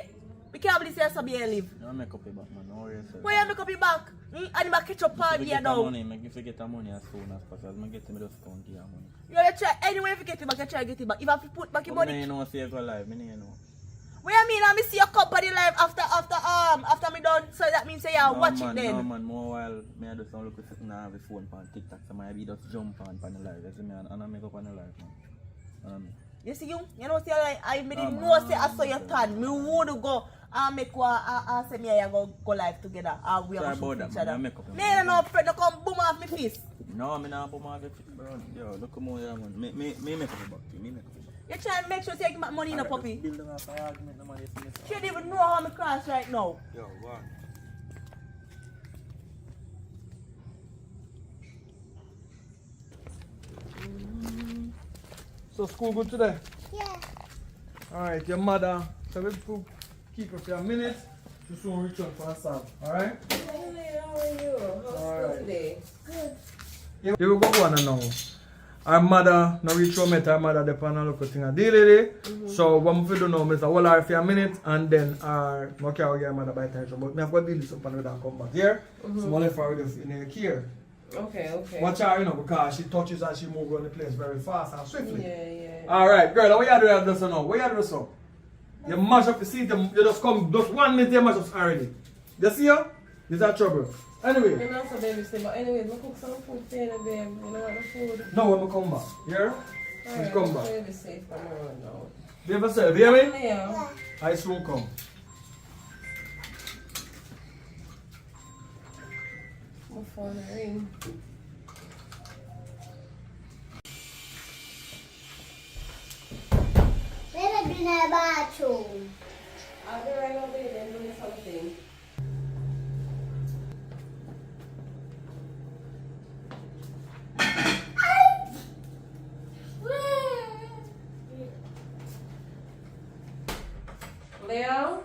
We can't believe say somebody live. You make up your back, man. No worries. Why you make up your back? And you catch up on here now. If you get the money as soon as possible, I get me just count your money. You try anyway if you get it back, you try to get it back. If I have to put back your money. You know, see you go live, I know. What you mean? I see your company live after me done, so that means say you watch it then. No man, more while me I just look at something now with phone on TikTok, so I be just jump on the live. You see me and I make up on the live, man. You see you know say like I didn't know say I saw your turn. Me would go and make one and say me and you go live together. And we are going to shoot each other. Me no friend, no come boom off my face. No, me not boom off your face, bro. Yo, look more here, man. Me make up your back, me make up your back. You try and make sure you get my money in a puppy. Build up a argument, no man. You don't even know how I'm cross right now. Yo, what? So school good today? Yeah. Alright, your mother. So we could keep her for a minute. Just soon return for a song. Alright? How are you? How's school today? Good. Yeah, we go on now. Our mother, no reach home met our mother, the pan and look at thing daily. So what we do now is hold her for a minute and then our carry our mother by time. But me have got to deal with something with her come back here. So I'm left her with in her care. Okay, okay. Watch her, you know, because she touches and she moves around the place very fast and swiftly. Yeah. Alright, girl, what you do this now? What you do so? You mash up the seat, you just come, just 1 minute you mash up already. You see her? This is trouble. Anyway. You know, so baby say, but anyways, we cook some food for you, babe. You know what the food? No, when we come back. Yeah? Let's come back. Baby safe come around now. Behave yourself, you hear me? Yeah. I soon come. My phone ring. Better be in the bathroom. I'll be right over there and doing something. Leo?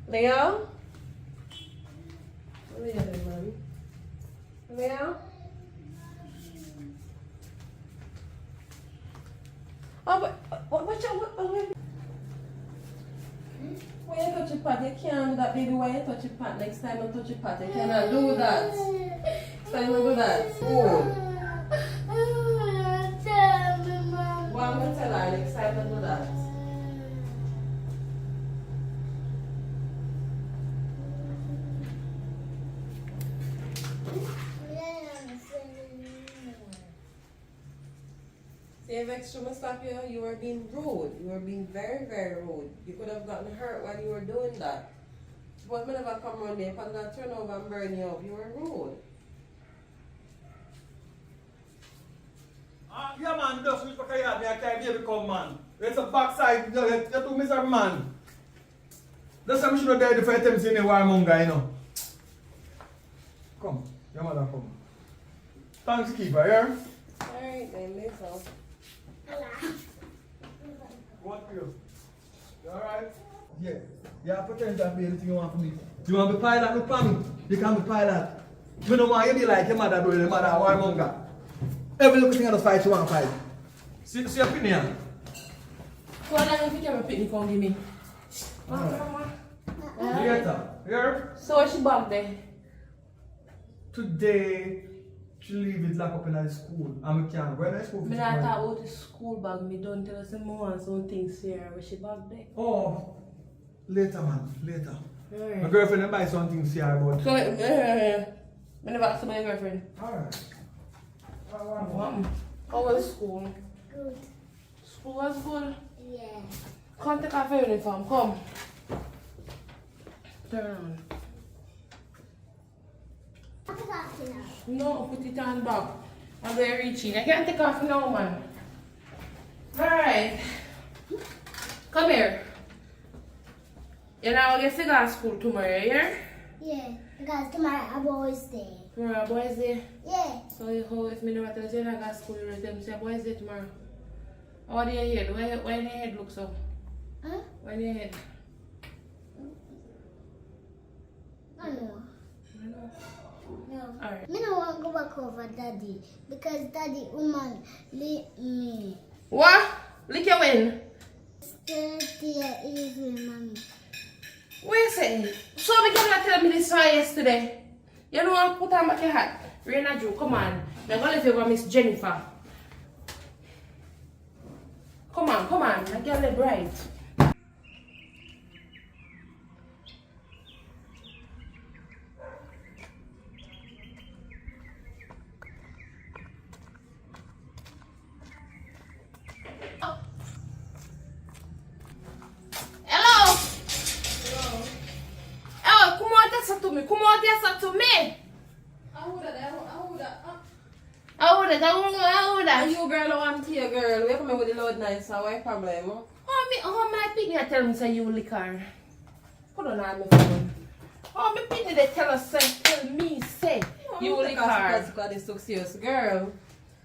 Leo? What are you doing, Mommy? Leo? Oh, but watch out. When you touch your pot, you can't do that, baby. When you touch your pot, next time you touch your pot, you cannot do that. Next time you do that. Oh. Tell me, Mom. Well, I'm going to tell her next time you do that. See, if extra must stop you, you were being rude. You were being very, very rude. You could have gotten hurt while you were doing that. But me never come around there, because I turn over and burn you up. You were rude. Yeah, man, just reach back here, I can't baby come, man. It's a backside, you're too miserable, man. That's why I should have died if I attempt in a warmonger, you know. Come, your mother come. Thanks, keeper, yeah? Alright, then, listen. What you? You alright? Yeah. Yeah, pretend that be anything you want from me. You want to be pilot with me? You can be pilot. You don't want you be like your mother doing your mother a warmonger. Every little thing on the fight you want to fight. See your opinion? So how long you can pick me come give me? Later. Here? So what's she back there? Today, she leave it locked up in the school. And we can't go in the school. Me not talk about the school bag. Me don't tell us some more and some things here. Where she back there? Oh, later, man. Later. Alright. My girlfriend will buy something to see her about. So, I never asked my girlfriend. Alright. How was school? Good. School was good. Yeah. Come take off your uniform. Come. Turn around. What's that now? No, put it on back. I'm very reaching. I can't take off now, man. Alright. Come here. You know, get to go to school tomorrow, yeah? Yeah, because tomorrow I boys day. Tomorrow, boys day. Yeah. So, how if me never tell you not go to school, you tell me, say, boys day tomorrow. How do your head? Why your head look so? Huh? Why your head? I don't know. No. Alright. Me don't want to go back over daddy because daddy woman lick me. What? Lick your when? 30 evening, mommy. What you saying? So we cannot tell me this one yesterday. You know what? Put on back your hat. Raina Joe, come on. I'm going to favor Miss Jennifer. Come on. I get it bright. You girl, I want to you girl. We come with the load nice, so what's the problem? Oh, my picnic tell me say you liquor. Put on my phone. Oh, my picnic they tell me say you liquor. Because this looks serious, girl.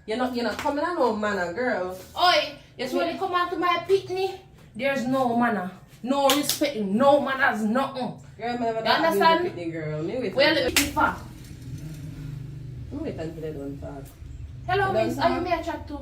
You're not coming on no manner, girl. Oi, yes, when you come on to my picnic, there's no manner. No respecting, no manners, nothing. Girl, me never You understand? picnic, girl. Me wait. Where the for? Me wait until they don't talk. Hello, You miss. don't Are you talk? me a chat to?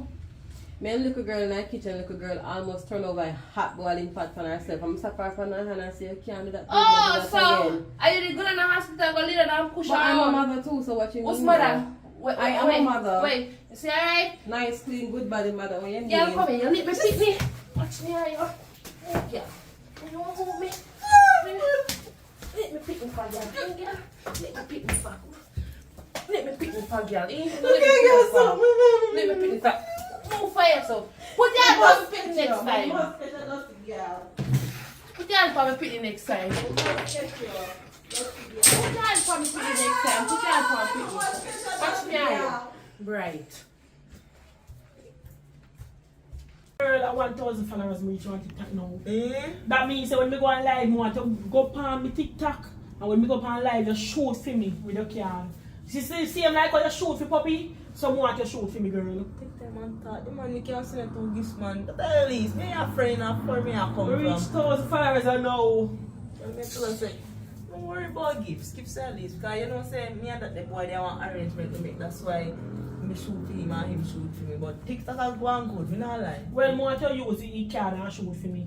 Me and little girl in the kitchen, little girl almost turn over a hot boiling pot for herself. I'm surprised for her hand and say, you can't do that. Oh, Please, so don't do that again. are you the good in the hospital? Go lead her down, push her But I'm a out. mother too, so what you What's mean? mother? Wait, I am a mother. Wait, you see alright? Nice, clean, good body mother. What you mean? Yeah, come here. You need me pick me. Watch me, are you? Yeah. You want to hold me? Let me pick me for girl. Let me pick me for. Let me pick me for girl. Let me pick me for. Move for yourself. Put your hand for me pick next time. Put your hand for me pick next time. Put your hand for me pick next time. Put your hand for me pick. Watch me, are you? Bright. Girl at 1,000 followers me reach on TikTok now. That means that when me go on live, I want to go on my TikTok. And when me go on live, you shoot for me with your can. See, same like how you shoot for puppy, so I want you shoot for me, girl. Take them and talk. The man, you can't send it to this man. But at least, me a friend and for me a come We reach 1,000 followers I know. And me tell her say, don't worry about gifts. Gifts at least. Because you know, say, me and that the boy, they want arrangement to make. That's why me shoot for him and him shoot for me. But TikTok has gone good, me not lie. Well, I want to use the card and shoot for me.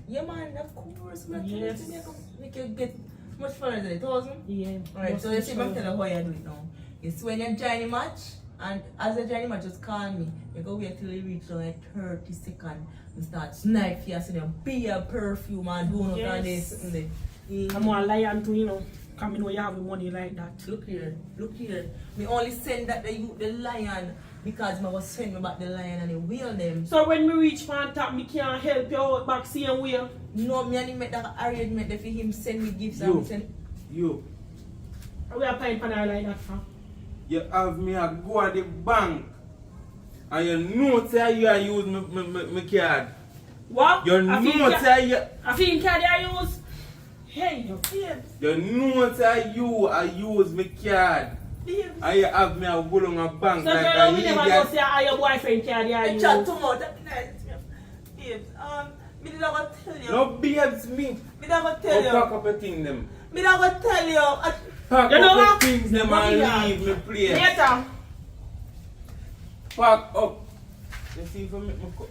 Yeah, man, of course. Yes. Make you get much further than 1,000. Yeah. Alright, so you see, I'm telling you how you do it now. You see, when you join the match, and as you join the match, just call me. You go wait till you reach like 30 seconds and start snipe here, so them be a perfume and do nothing and this and that. I'm more lion too, you know. Because I know you have money like that. Look here. Me only send that the lion because I was send me back the lion and they wheel them. So when we reach on top, me can't help you out back same way. No, me only make that arrangement for him send me gifts and send. You. We are paying for that like that, fam. You have me a go at the bank and you know say you are use my card. What? You know say you I think card I use. Hey, you feel? you know say you are use my card. And you have me a go on a bank So like girl, a we never go say how your boyfriend card I use. Chat too much, that be nice. Babes, me did not tell you. No babes me. Me not tell you. Pack up a thing them. Me not tell you. Pack You know up what? the things them and leave me place. Later. Pack up. You see if I make my cup.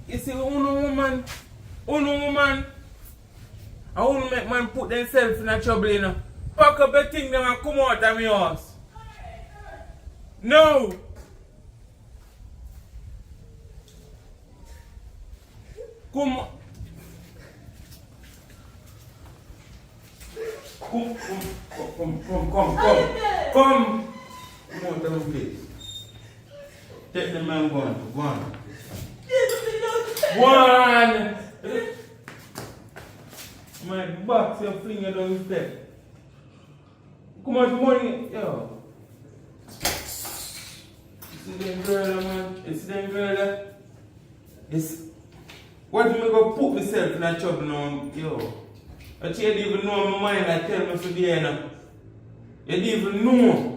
You see uno woman. I want to make man put themselves in a trouble, you know. Pack up the thing them and come out of my house. No! Come on. Come on, tell me please. Take the man one. My box, you're flinging down the step. Come on, money. Yo. You see them girl, man? You see them girl? It's... What do I go put myself in that trouble now? Yo. I you don't even know my mind, I tell me for the end. You don't even know.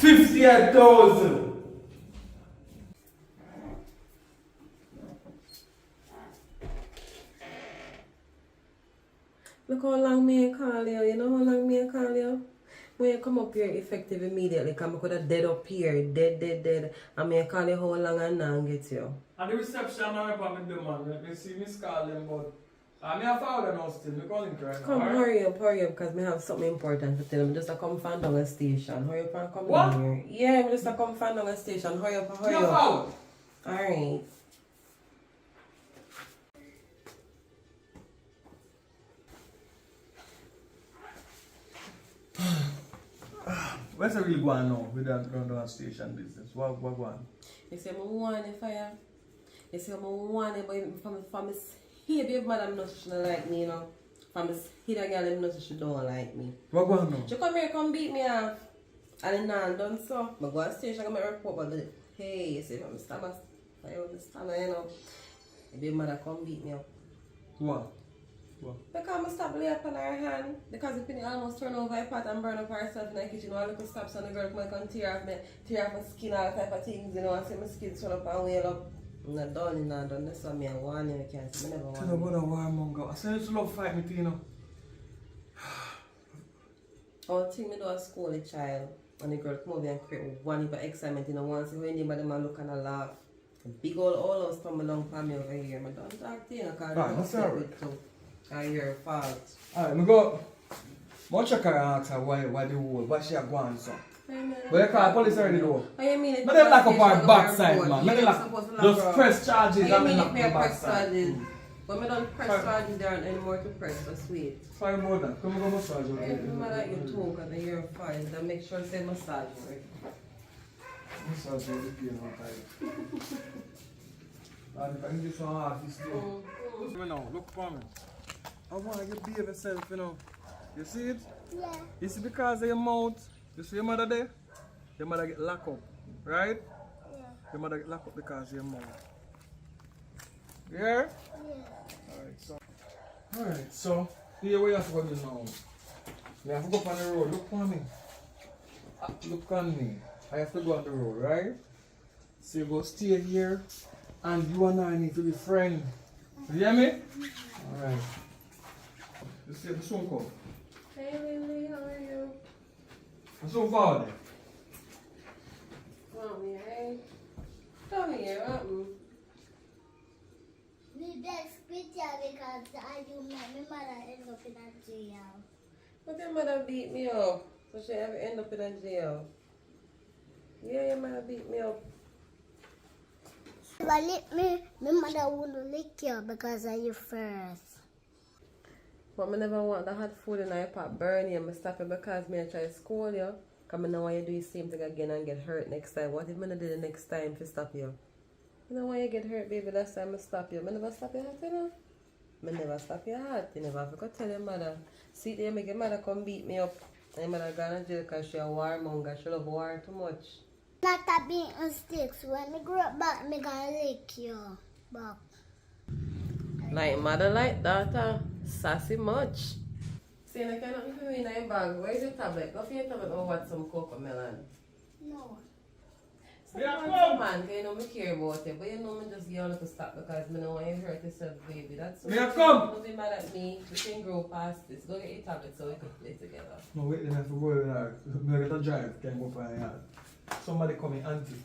58,000. Look how long me call you. You know how long me call you? When you come up here effective immediately, because I could have dead up here, dead. And me call you how long and now get you. And the reception I have on the man, let me see me call them, but I have father now still, me calling right now. Come, alright? hurry up, because I have something important to tell him. Just to come find down a station. Hurry up and come What? in here. Yeah, I'm just to come find down a station. Hurry up. Your fault. Alright. Where's the real one now with that rundown station business? What one? You say, I want the fire. You say, I want it, but from his head, baby madam knows she don't like me, you know. From his head, a girl knows she don't like me. What one now? She come here, come beat me off. And then I'm done so. I go on station, I come and report, but hey, you see, I'm stammer, you know. The baby mother come beat me up. What? Because I stop lay up on her hand. Because if you almost turn over her pot and burn up herself in the kitchen, all little stops on the girl come and tear off my skin, all type of things, you know, and see my skin swell up and wheel up. I'm not done in that, that's why I warn you, can't see, I never warn you. Tell about a warmonger. I said it's love fight me, Tina. All thing me do at school, a child, and the girl come over and create one heap of excitement, you know, once when anybody man look and laugh. A big old all house come along for me over here. I don't talk to you, because I don't step it too. It's your fault. Alright, I go. I check her and ask her why the whole, why she a go on so. But you call police already though. What you mean? But they lock up our backside, man. They lock Just just press charges and you then mean lock if me the a press backside. charges? But I don't press charges, there aren't any more to press, but sweet. Sorry about that. Come on, go massage you. It doesn't matter you talk and you're fine. Then make sure say massage work. Massage you, the pain all time. And if I can do some hard, this do. You know, look for me. I want you to behave yourself, you know. You see it? Yeah. You see because of your mouth. You see your mother there? Your mother get locked up, right? Yeah. Your mother get locked up because of your mouth. Yeah? Yeah. Alright, so here we have to go now. We have to go on the road. Look for me. Look on me. I have to go on the road, right? So you go stay here and you and I need to be friends. You hear me? Alright. You see the soon come. Hey Lily, how are you? I'm so far there. Come here, Come here, The best picture because you make my mother end up in a jail. But your mother beat me up, so she ever end up in a jail. Yeah, your mother beat me up. If I lick me, my mother wouldn't lick you because of you first. But I never want the hot food in my pot burn you. I stop it because I try to scold you. Because I know why you do the same thing again and get hurt next time. What if I do the next time to stop you? You know why you get hurt, baby? Last time I stop you. I never stop your heart, you know? I never stop your heart. You never have to tell your mother. See, they make your mother come beat me up. And your mother gone to jail because she a warmonger. She love war too much. Not a big mistakes. When I grow up back, I'm gonna lick you back. Like mother, like daughter. Sassy much. See, I can't for me in your bag. Where's your tablet? Go for your tablet or what some cocoa melon. No. So man, because you know me care about it. But you know me just give you a little stop because I know when you hurt yourself, baby. That's so don't be mad at me. We can grow past this. Go get your tablet so we can play together. No, wait, then I have to go there. I get a drive, can go for a yard. Somebody coming, auntie.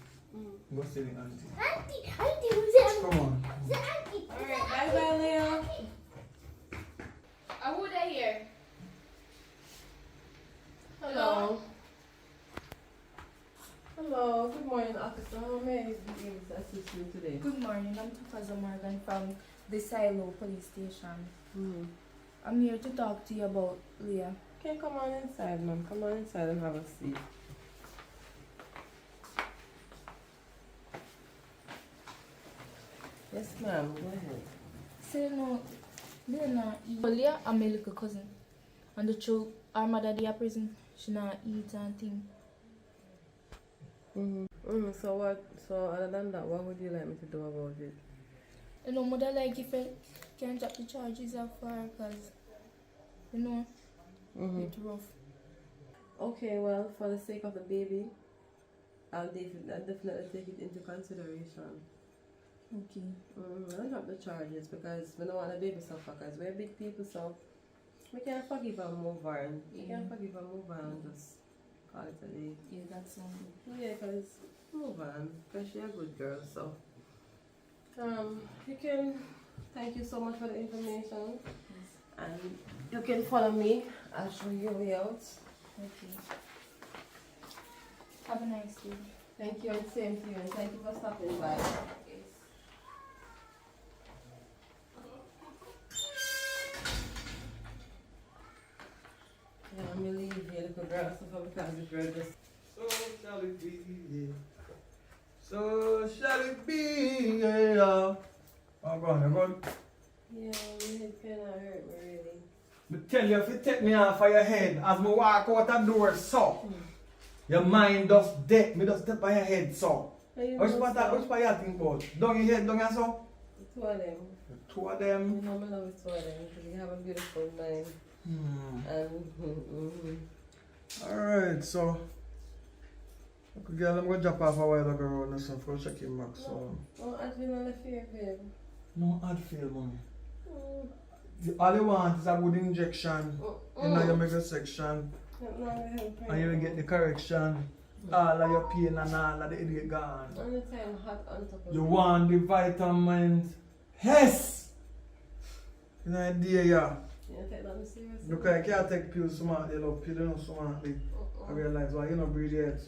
Go see the auntie. Auntie, who's it? Come on. The auntie. Alright, bye-bye, Leo. Who they here? Hello. Hello. Good morning, officer. How may I be able to assist you today? Good morning, I'm Tafaza Morgan from the Silo Police Station. I'm here to talk to you about Leah. Okay, come on inside, ma'am. Come on inside and have a seat. Yes, ma'am. Go ahead. Say no, Leah and my little cousin. And the truth, our mother they are prison. She not eat and thing. So what? So other than that, what would you like me to do about it? You know, mother like if I can drop the charges off for her, cause you know it's rough. Okay, well, for the sake of the baby, I'll definitely take it into consideration. Okay. I'll drop the charges because we don't want the baby suffer because we're big people, so we can't forgive and move on. We can't forgive and move on and just call it a day. Yeah, that's something. Yeah, because move on because she's a good girl, so. You can, thank you so much for the information. And you can follow me. I'll show you a way out. Okay. Have a nice day. Thank you and same to you and thank you for stopping by. Yeah, I'm gonna leave here little girl so because the girl just So shall it be, so shall it be, yeah. Oh, go on, go on. yeah, my head kinda hurt me really. Me tell you, if you take me off of your head as me walk out the door, so your mind just dead. Me just step on your head, so. Which part you think about? Down your head, down your so? Two of them. The two of them. You know, I love two of them because you have a beautiful mind. And Alright, so okay, girl, I'm gonna drop off a while ago and stuff for checking back. So no advil left here, babe. no Advil, mommy. All you want is a good injection in your mega section, and you will get the correction. All of your pain and all of the headache gone. Only time hot on top of You want the vitamins? Yes! You know idea, yeah. You take that seriously? Look, I can't take pills smartly, love pills don't smartly. I realize why you don't breathe yet.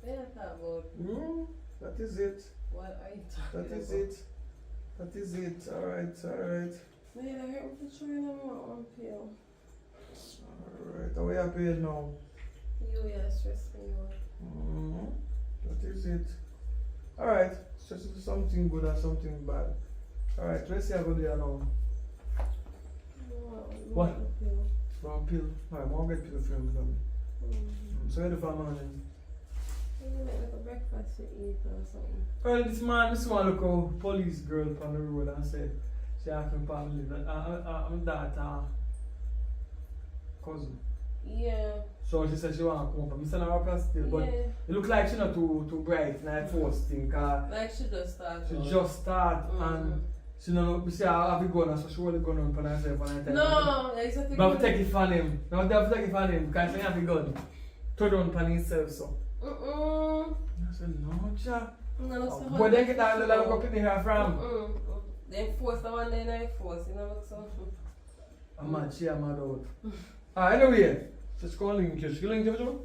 What are you talking about? That is it. What are you talking That is about? it. That is it. Alright, alright. Man, I heard what you're trying to want one pill. Alright, how are you happy now? You, yeah, stress me out. That is it. Alright, so it's something good or something bad. Alright, let's see how good they are now. What? One pill. Alright, I'm gonna get pill for him. So ready for morning. Maybe make like a breakfast to eat or something. Well, this man, this one look how police girl on the road and said she asked me for me live. I'm daughter cousin. Yeah. So she said she want to come up. I send her up a still, but it look like she not too bright like first thing. Like she just started. She just start and she know she have a gun, so she only gun on for herself and I tell no, it's a but take it from him. No, they have to take it from him because she have a gun. Throw down for himself so. I said, no, cha. No, but then get that little go clean her from. They force the one day I force, you know what so. I'm mad, she am mad out. Anyway, just go link you. She link you too?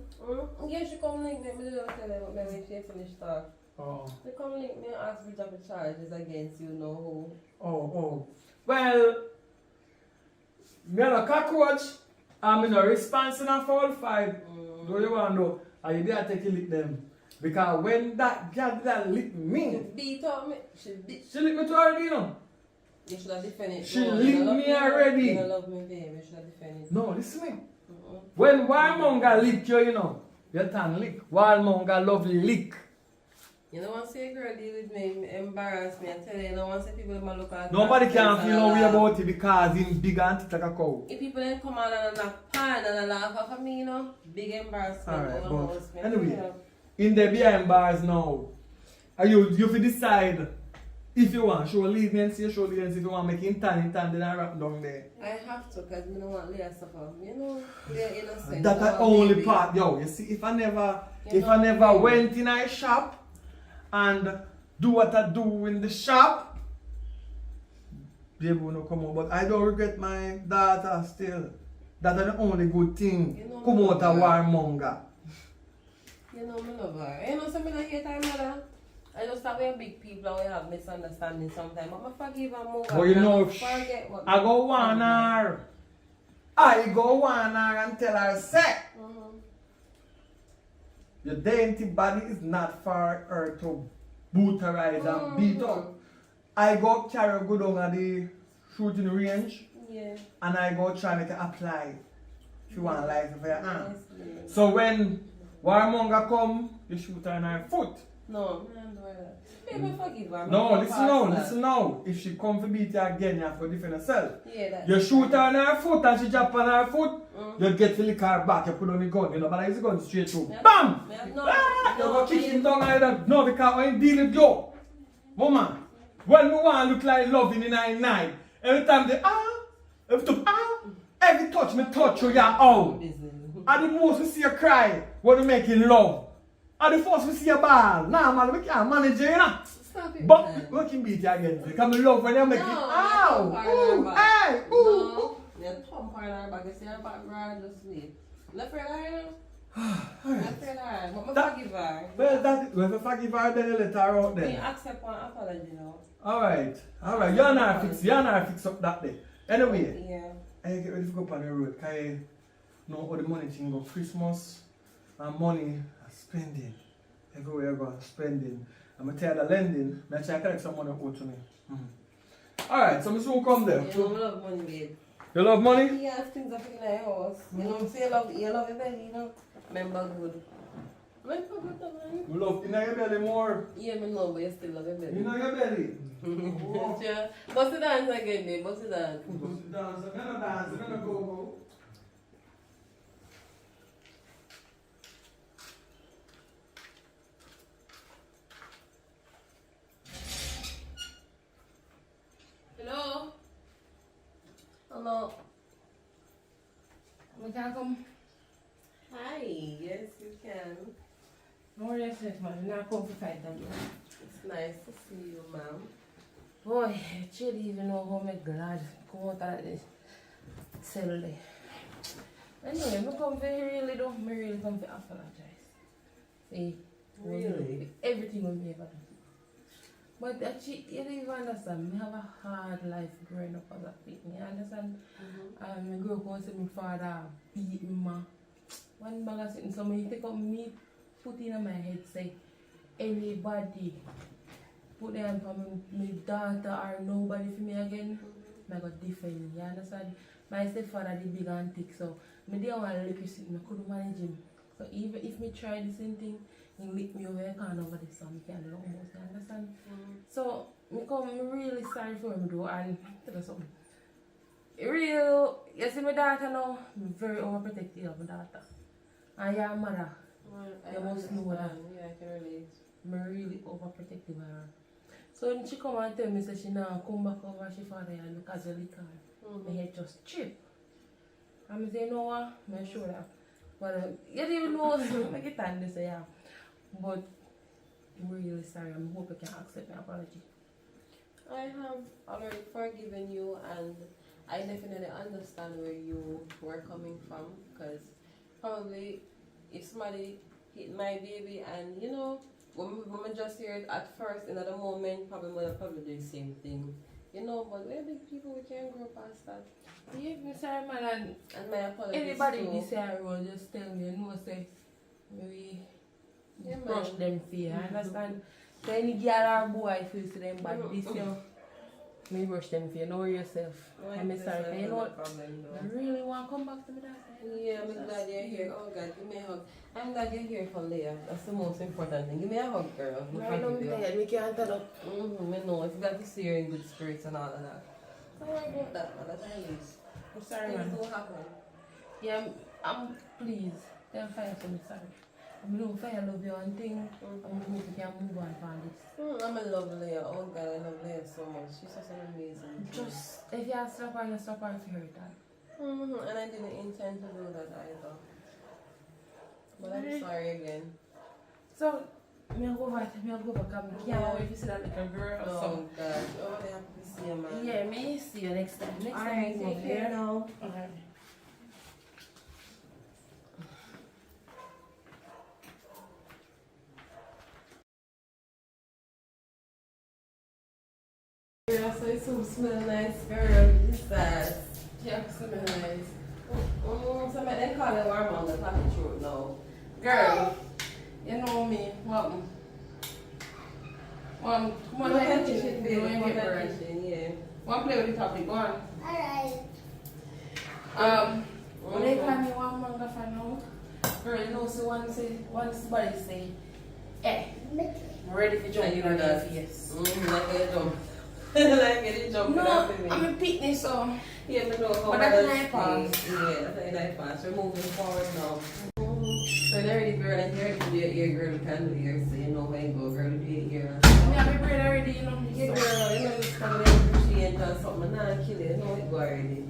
Yeah, she come link me. I don't tell them what maybe she finish talk. They come link me and ask me to drop the charges against you know who. Well, me no cockroach. I'm no response in a fall fight. Do you want to know? Are you there to take a lick them? Because when that girl that lick me, you beat up me. She lick me too already, you know. You should have defended. She licked me already. You don't love me, baby. You should have defended. No, listen to me. When Warmonger lick you know, your tongue lick. Warmonger love lick. You don't want to see a girl deal with me, embarrass me and tell you don't want to see people in my look at Nobody can feel no way about it because he's big and thick like a cow. if people then come out and knock pan and laugh off of me, you know, big embarrassment. Alright, but anyway, in the behind bars now, you fi decide if you want show leniency, if you want make it tan, then I wrap down there. I have to because I don't want Leah suffer. You know, they're innocent. That's the only part, yo. You see, if I never went in a shop and do what I do in the shop, baby will not come out. But I don't regret my daughter still. That's the only good thing. You know, come out a warmonger. You know me love her. You know something I hate her mother? I just have a big people and we have misunderstanding sometimes. But I forgive her more. But you know, forget what I go warn her. I go warn her and tell her, say, your dainty body is not for her to brutalize and beat up. I go carry her go down at the shooting range. Yeah. And I go try make her apply if you want life for your hand. So when warmonger come, you shoot her in her foot. No, I don't do that. Baby, forgive her. No, listen now. If she come to beat you again, you have to defend herself. Yeah, you shoot her in her foot and she drop on her foot, you get to lick her back, you put on the gun, you know, but it's a gun straight through. BAM! You go kick him down like that. No, because when you deal with you, woman, when we want to look like loving in our night, every time they every touch me touch you, you're out. And the most we see you cry when we making love. And the first we see you ball. Nah, man, we can't manage you, you know. Stop it. But we can beat you again. Because we love when you make it. Ow! Ooh! Hey! Ooh! No, you're thump on her back. You see her back right just sleep. Left her line. Left her line. But I forgive her. Well, if you forgive her, then you let her out then. We accept one apology now. Alright. You're not fix up that day. Anyway. Yeah. I get ready to go up on the road. Because I know all the money thing go Christmas and money. Spending. Everywhere I go, spending. I'm tired of lending. I try to collect some money out to me. Alright, so I soon come there. You know, I love money, babe. You love money? Yeah, things are in your house. You know what I'm saying? You love your belly, you know? Remember good. When you You love in your belly more. Yeah, me know, but you still love your belly. In your belly. Yeah. Bust it dance again, babe. Bust it dance. Dance, I'm gonna dance, I'm gonna go. Hello? Hello. We can come. Hi. Yes, you can. No worries, man. I'm not come to fight them. It's nice to see you, ma'am. Boy, you don't even know how I'm glad come out of this cell there. Anyway, I come for really though. I really come to apologize. See? Really? Everything will be ever done. But actually, you don't even understand. I have a hard life growing up as a kid. You understand? I grew up and see my father beat me, ma. One bag of sitting, so when you take up me, put in my head, say, anybody put them for my daughter or nobody for me again, I got defend. You understand? My stepfather did big and thick, so I didn't want to lick you sitting. I couldn't manage him. So even if me try the same thing, he lick me over, I can't over this, so I can't do almost. You understand? So I'm really sorry for him though, and tell you something. You see my daughter now, I'm very overprotective of my daughter. And your mother, you must know that. Yeah, I can relate. I'm really overprotective of her. So when she come and tell me that she now come back over she father and because of the car, my head just chip. And I say, you know what, I'm sure that. But you don't even know, I get time to say, yeah. But I'm really sorry, I hope you can accept my apology. I have already forgiven you, and I definitely understand where you were coming from, because probably if somebody hit my baby and you know, when I just hear it at first, in the moment, probably do the same thing. You know, but we're big people, we can't grow past that. Yeah, I'm sorry, man, and my apologies. anybody too. this year will just tell me, you know, say, maybe Yeah, brush man. them fear, understand? So any girl or boy feels to them bad this year, me brush them fear, know yourself. No, I'm sorry, that's you know what? problem, I really want to come back to me that. Yeah, I'm glad you're here. Oh God, give me a hug. I'm glad you're here for Leah. That's the most important thing. Give me a hug, girl. I know I'm tired, we can't tell up. I know. It's glad to see you in good spirits and all of that. Don't worry about that, man. That's how it is. I'm sorry, Things man. don't happen. Yeah, I'm pleased. Tell fire for me, sorry. I know fire love you and thing. I'm hope we can move on from this. I'm in love with Leah. Oh God, I love Leah so much. She's such an amazing. Just, if you have stop on, you stop on for her time. And I didn't intend to do that either. But I'm sorry again. So, I'll go back, come here. If you see that little girl or Oh something. God. Oh, they have to see you, man. Yeah, me see you next time. Next time, Alright, we go take care there. now. Alright. Yeah, so it smell nice, girl. This ass. Yeah, smell nice. So I then call it warm on the pocket throat now. Girl, you know me. What? Come on, Look let's at get this it. baby. Don't Look get at burned. this, yeah. One play with the topic, go on. Alright. When they call me one manga fan now, girl, you know, so once somebody say, eh, I'm ready for jump in your face. Like a jump. Like a jump. No, I'm a picnic, so. Yeah, but no, But that's an iPad. Yeah, that's an iPad. So we're moving forward now. So they're already girl, and you're ready to do your ear, girl, you can do ear, so you know where you go, girl, do your ear. Me have my brain already, you know. Yeah, girl, you know, just come there, appreciate and something, nah, kill it, you know it go already.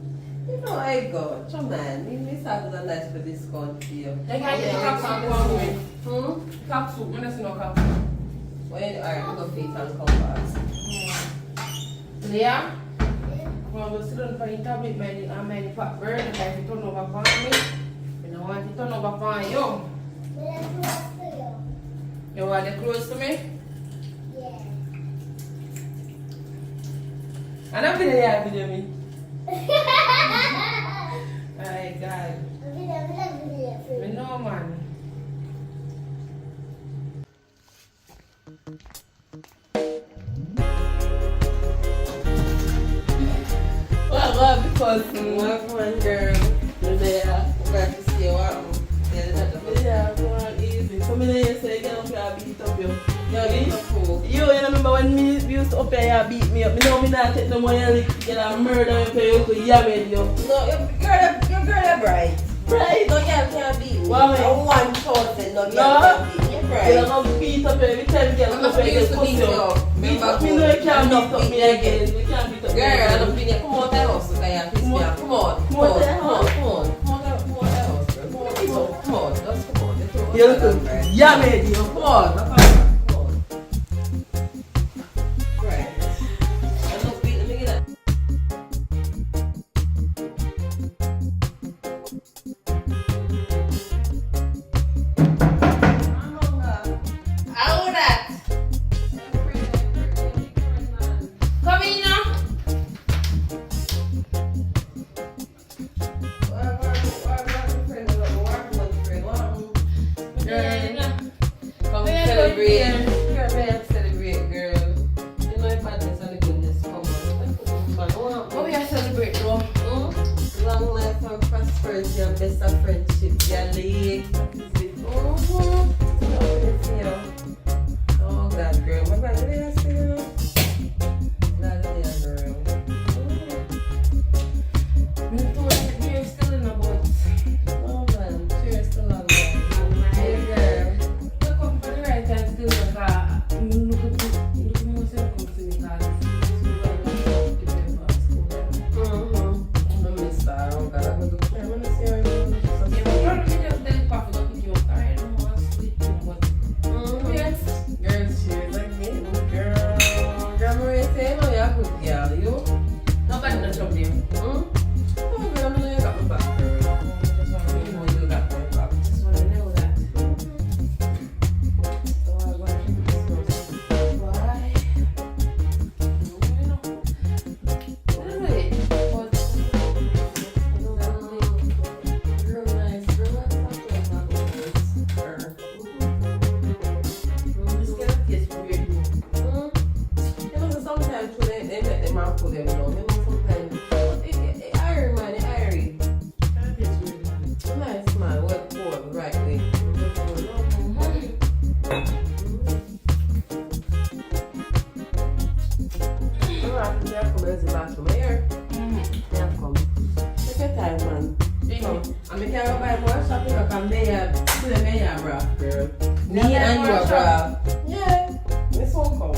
You know I go, come man, we started a nice for discount for you. They can get the cock soup one way. Cock soup, when I see no cock soup. Well, alright, we go feet and come back. Leah? I'm going to sit down for the tablet, my pot burn, if I turn over for me. I don't want to turn over for you. You want it close to me? Yeah. And I'm feeling here, video me. My God. I know, man. Well, because my friend girl was there, glad to see you. Yeah, go on easy. Come in here and say, get up here, I beat up you. You remember when me used to up here, you beat me up. Me know me not take no money and you can murder me, you could yammed you. No, your girl is bright. Right? No girl can't beat me. Why? 1,000 no girl can't beat me. You're bright. You're not beat up every time you I'm not used to beat you. Beat up me, no you can't beat up me again. You can't beat up me Girl, again. I'm not beating you. Come out the house, come on. Come on, just come on. You look yammed you. Come on. Right. I'm not beating me again. How that? Come in now. Come celebrate. Celebrate, girl. You know if I just had the goodness, come on. What we are celebrating, bro? Long life and prosperity and best of friendship. Your leg. Oh God, girl. My God, did I see you? Glad they are, girl. You're still in the boat. Oh man, cheers to long life. Hey girl. Look up for the right time still look at more circles to me because I miss her. Oh God, I'm going to do. I'm going to see her. just tell coffee to pick you up. I don't want to sleep too much. Yes. Girl, cheers again. Girl, Maria, say, no, you're a good girl. You? Nobody knows from them. Oh, girl, I know you got my back, girl. Just want to You know you got my back. just want to know that. So I want to keep this person. Why? Anyway, girl, nice. Girl, what's up with this? Girl. This kind of kiss weird. You know, sometimes they make them out for them, you know. You know, sometimes Irie, man, Irie. Nice man, well poured, right way. Alright, there come as the bathroom here. There come. Take your time, man. Come. And me can't buy more shopping like I'm there. To the mayor, bruh, girl. Me and you, bruh. Yeah, me so come.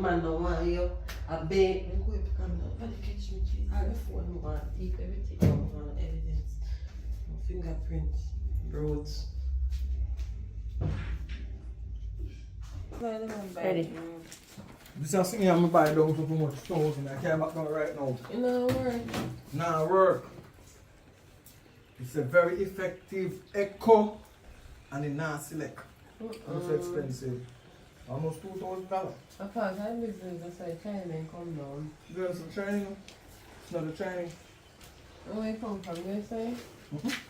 Man don't want you. I beg. I'm going to come down. But catch me, please. I have a phone. I want to keep everything. I want evidence. Fingerprints. Roads. Ready? This is thing I'm buying down for too much stones and I can't back down right now. You know work. Nah, work. It's a very effective echo and it not select. It's expensive. Almost $2,000. Of course, I'm business. That's why China come down. You got some training? It's not a training. Where you come from, you say?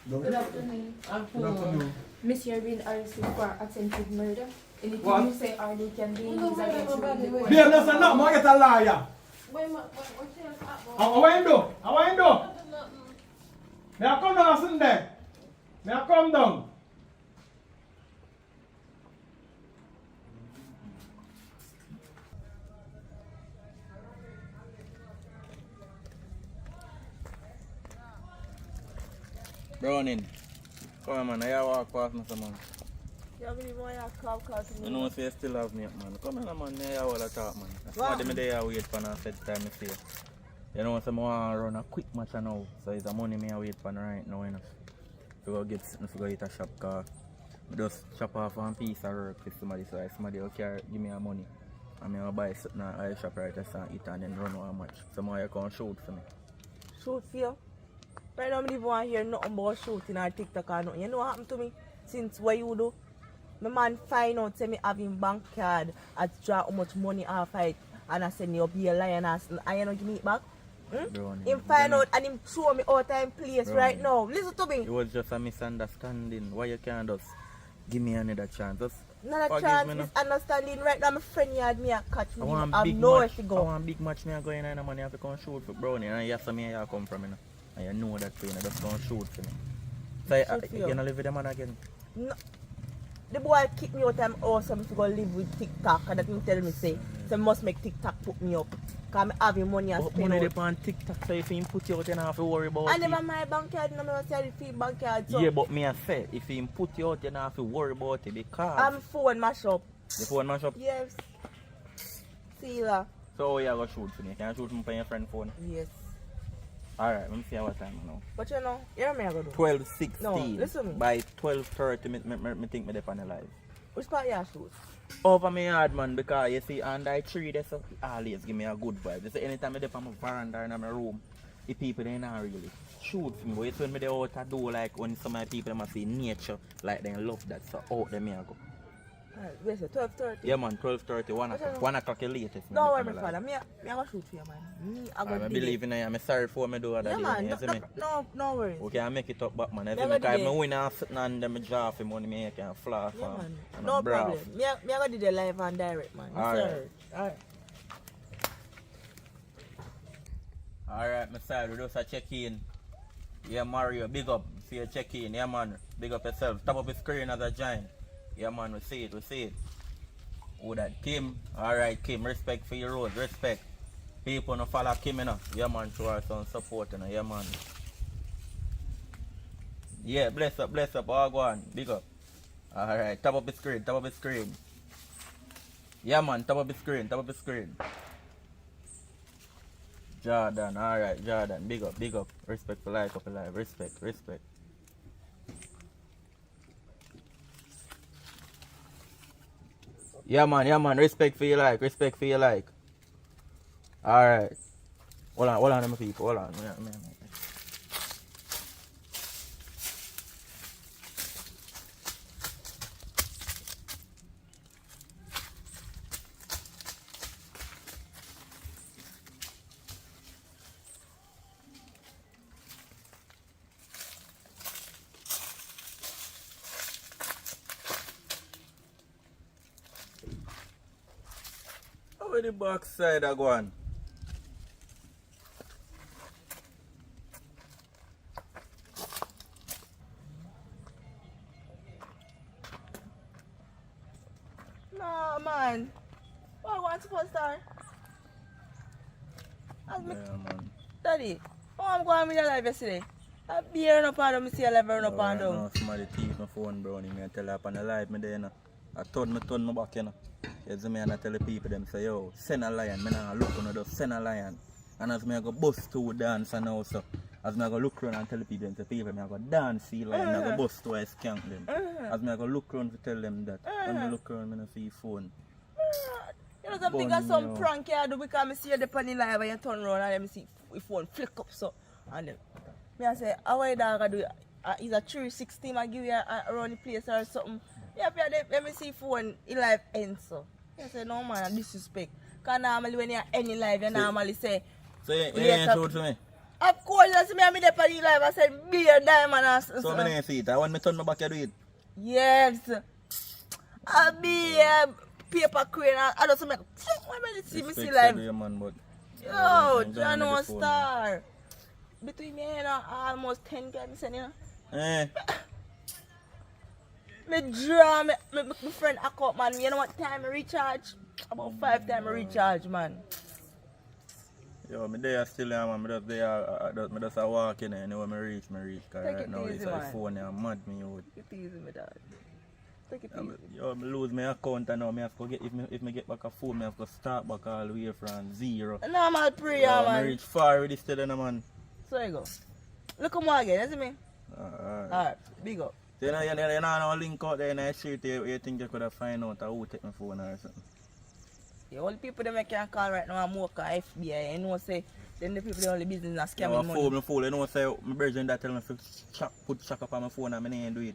Good afternoon. Good afternoon. Miss, you're being arrested for attempted murder. Anything What? you say or they can be No, used wait, against you no, in the wait. court. Babe, that's enough. I get a liar. Wait, what's your How are you doing? How are you doing? May I come down and sit there? May I come down? Browning. Come on, man. I walk past me, man. You really want to call me? You know, say you still have me up, man. Come on, man. I want to talk, man. That's why I'm there wait for a set time to see you. You know, so I want to run a quick match now. So it's the money I wait for right now, you know. to go get something to go eat a shop car. I just chop off one piece of work for somebody, so if somebody will carry, give me a money. And I will buy something at a shop right there and eat and then run one match. Somebody can shoot for me. Shoot for you? Right now, I don't want to hear nothing about shooting or TikTok or nothing. You know what happened to me? Since what you do? My man find out, say me having bank card, I draw how much money off it, and I send you up here lion ass, and you don't give me it back? Him find out and him throw me out of place right now. Listen to me. It was just a misunderstanding. Why you can't just give me another chance? Just another chance, misunderstanding. Right now, my friend had me a catch me. I have nowhere to go. I want big match me a go in and money I have to come shoot for Brownie. And you have to me come from me. And you know that way, you just come shoot for me. So you gonna live with the man again? No. The boy kick me out of my house and I go live with TikTok, and that him tell me say must make TikTok put me up. Because I have money and spend money on TikTok, so if he put you out, you don't have to worry about it. I never my bank card, no I say the bank card. So. Yeah, but me I say, if he put you out, you don't have to worry about it because... I'm phone mash up. The phone mash up? Yes. See you later. So you go shoot for me? Can you shoot me on your friend's phone? Yes. Alright, let me see what time now. But you know, you know me I go do? 12:16. No, listen to me. By 12:30, me think me dey on the live. Which part you shoot? Over my yard, man, because you see, under I tree, they so always give me a good vibe. You see, anytime I dey on my veranda in my room, the people they not really shoot for me. But it's when me dey out I do, like when some of the people must see nature, like they love that, so out there me I go. Alright, where's it? 12:30? Yeah, man, 12:30, 1 o'clock. 1 o'clock is latest. Don't worry, my father. I go shoot for you, man. I believe in you. I'm sorry for me do that. Yeah, man. No worries. Okay, I make it up back, man. Because I win and sit and them draw for money, I can fly. Yeah, man. No problem. I go do the live and direct, man. Alright. Alright, my side, we just a check in. Yeah, Mario, big up. See you check in. Yeah, man. Big up yourself. Top up the screen as a giant. Yeah, man, we see it. Who that? Kim. Alright, Kim, respect for your road, respect. People no follow Kim, you know. Yeah, man, show her some support, you know. Yeah, man. Yeah, bless up, all go on. Big up. Alright, top up the screen. Yeah, man, top up the screen. Jordan, alright, Jordan, big up. Respect for life, respect. Yeah, man, respect for your like. Alright. Hold on, my people, hold on. Yeah. Where the back side I go on? No, man. What want superstar? Yeah, man. Daddy, I'm going with your live yesterday. I'm beer up on me see a live run up and down. No, somebody thief my phone, bro. Me tell her up on the live me there, you know. I turn my back, you know. You see me and I tell the people them say, yo, send a lion. Me nah look on just send a lion. And as me I go bust to dance and also, as me I go look around and tell the people them, say, people me I go dance see lion, I go bust to I skank them. As me I go look around to tell them that. When me look around, me no see phone. You know something got some prank you do because I see you on the live and you turn around and let me see if phone flick up so. And then me I say, how are you dog do? Is a 360 I give you around the place or something? Yeah, let me see phone in live end so. I say, no man, disrespect. Because normally when you're any live, you normally say... So you ain't show to me? Of course, you see me on the live, I said, beer, diamond, so I didn't see it. I want me to turn my back, you do it? Yes. I'll be paper crane, I don't see me... Why me see live? You, man, but yo, Jano Star. Between me and almost 10 guys, you know? Me draw my friend account, man. You know what time I recharge? About 5 times I recharge, man. Yo, me there still, man. Me just there, me just walk in there. You know when I reach. Because right now it's like phone, I'm mad me out. Take it easy, my dad. Take it easy. Yo, me lose my account and now me have to get, if me get back a phone, me have to start back all the way from 0. Normal prayer, man. I reach far already still, man. So you go. Look at me again, you see me? Alright, big up. You know, link out there in the street, you think you could have find out who take my phone or something? The only people that can call right now are more FBI. You know, say, then the people the only business are scamming money. My fool, you know, say, my brother that tell me to put check up on my phone and I ain't do it.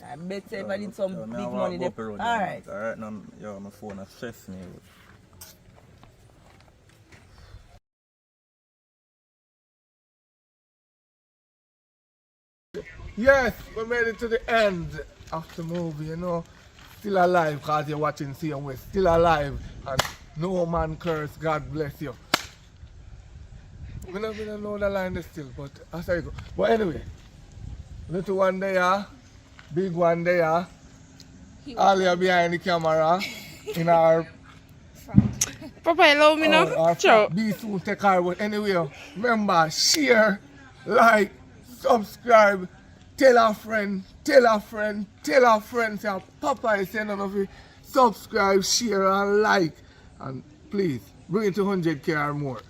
I bet say if I did some big money, they... Alright. Alright, now, yo, my phone has stressed me. Yes, we made it to the end of the movie, you know. Still alive because you're watching CM Still alive and no man curse, God bless you. We don't know the line still, but I say go. But anyway, little one there, big one there, all you behind the camera in our Papa, allow me now. Ciao. Be soon take our word. Anyway, remember, share, like, subscribe, tell a friend, tell a friend, tell a friend. Say, Papa is saying none of you subscribe, share, and like. And please, bring it to 100K or more.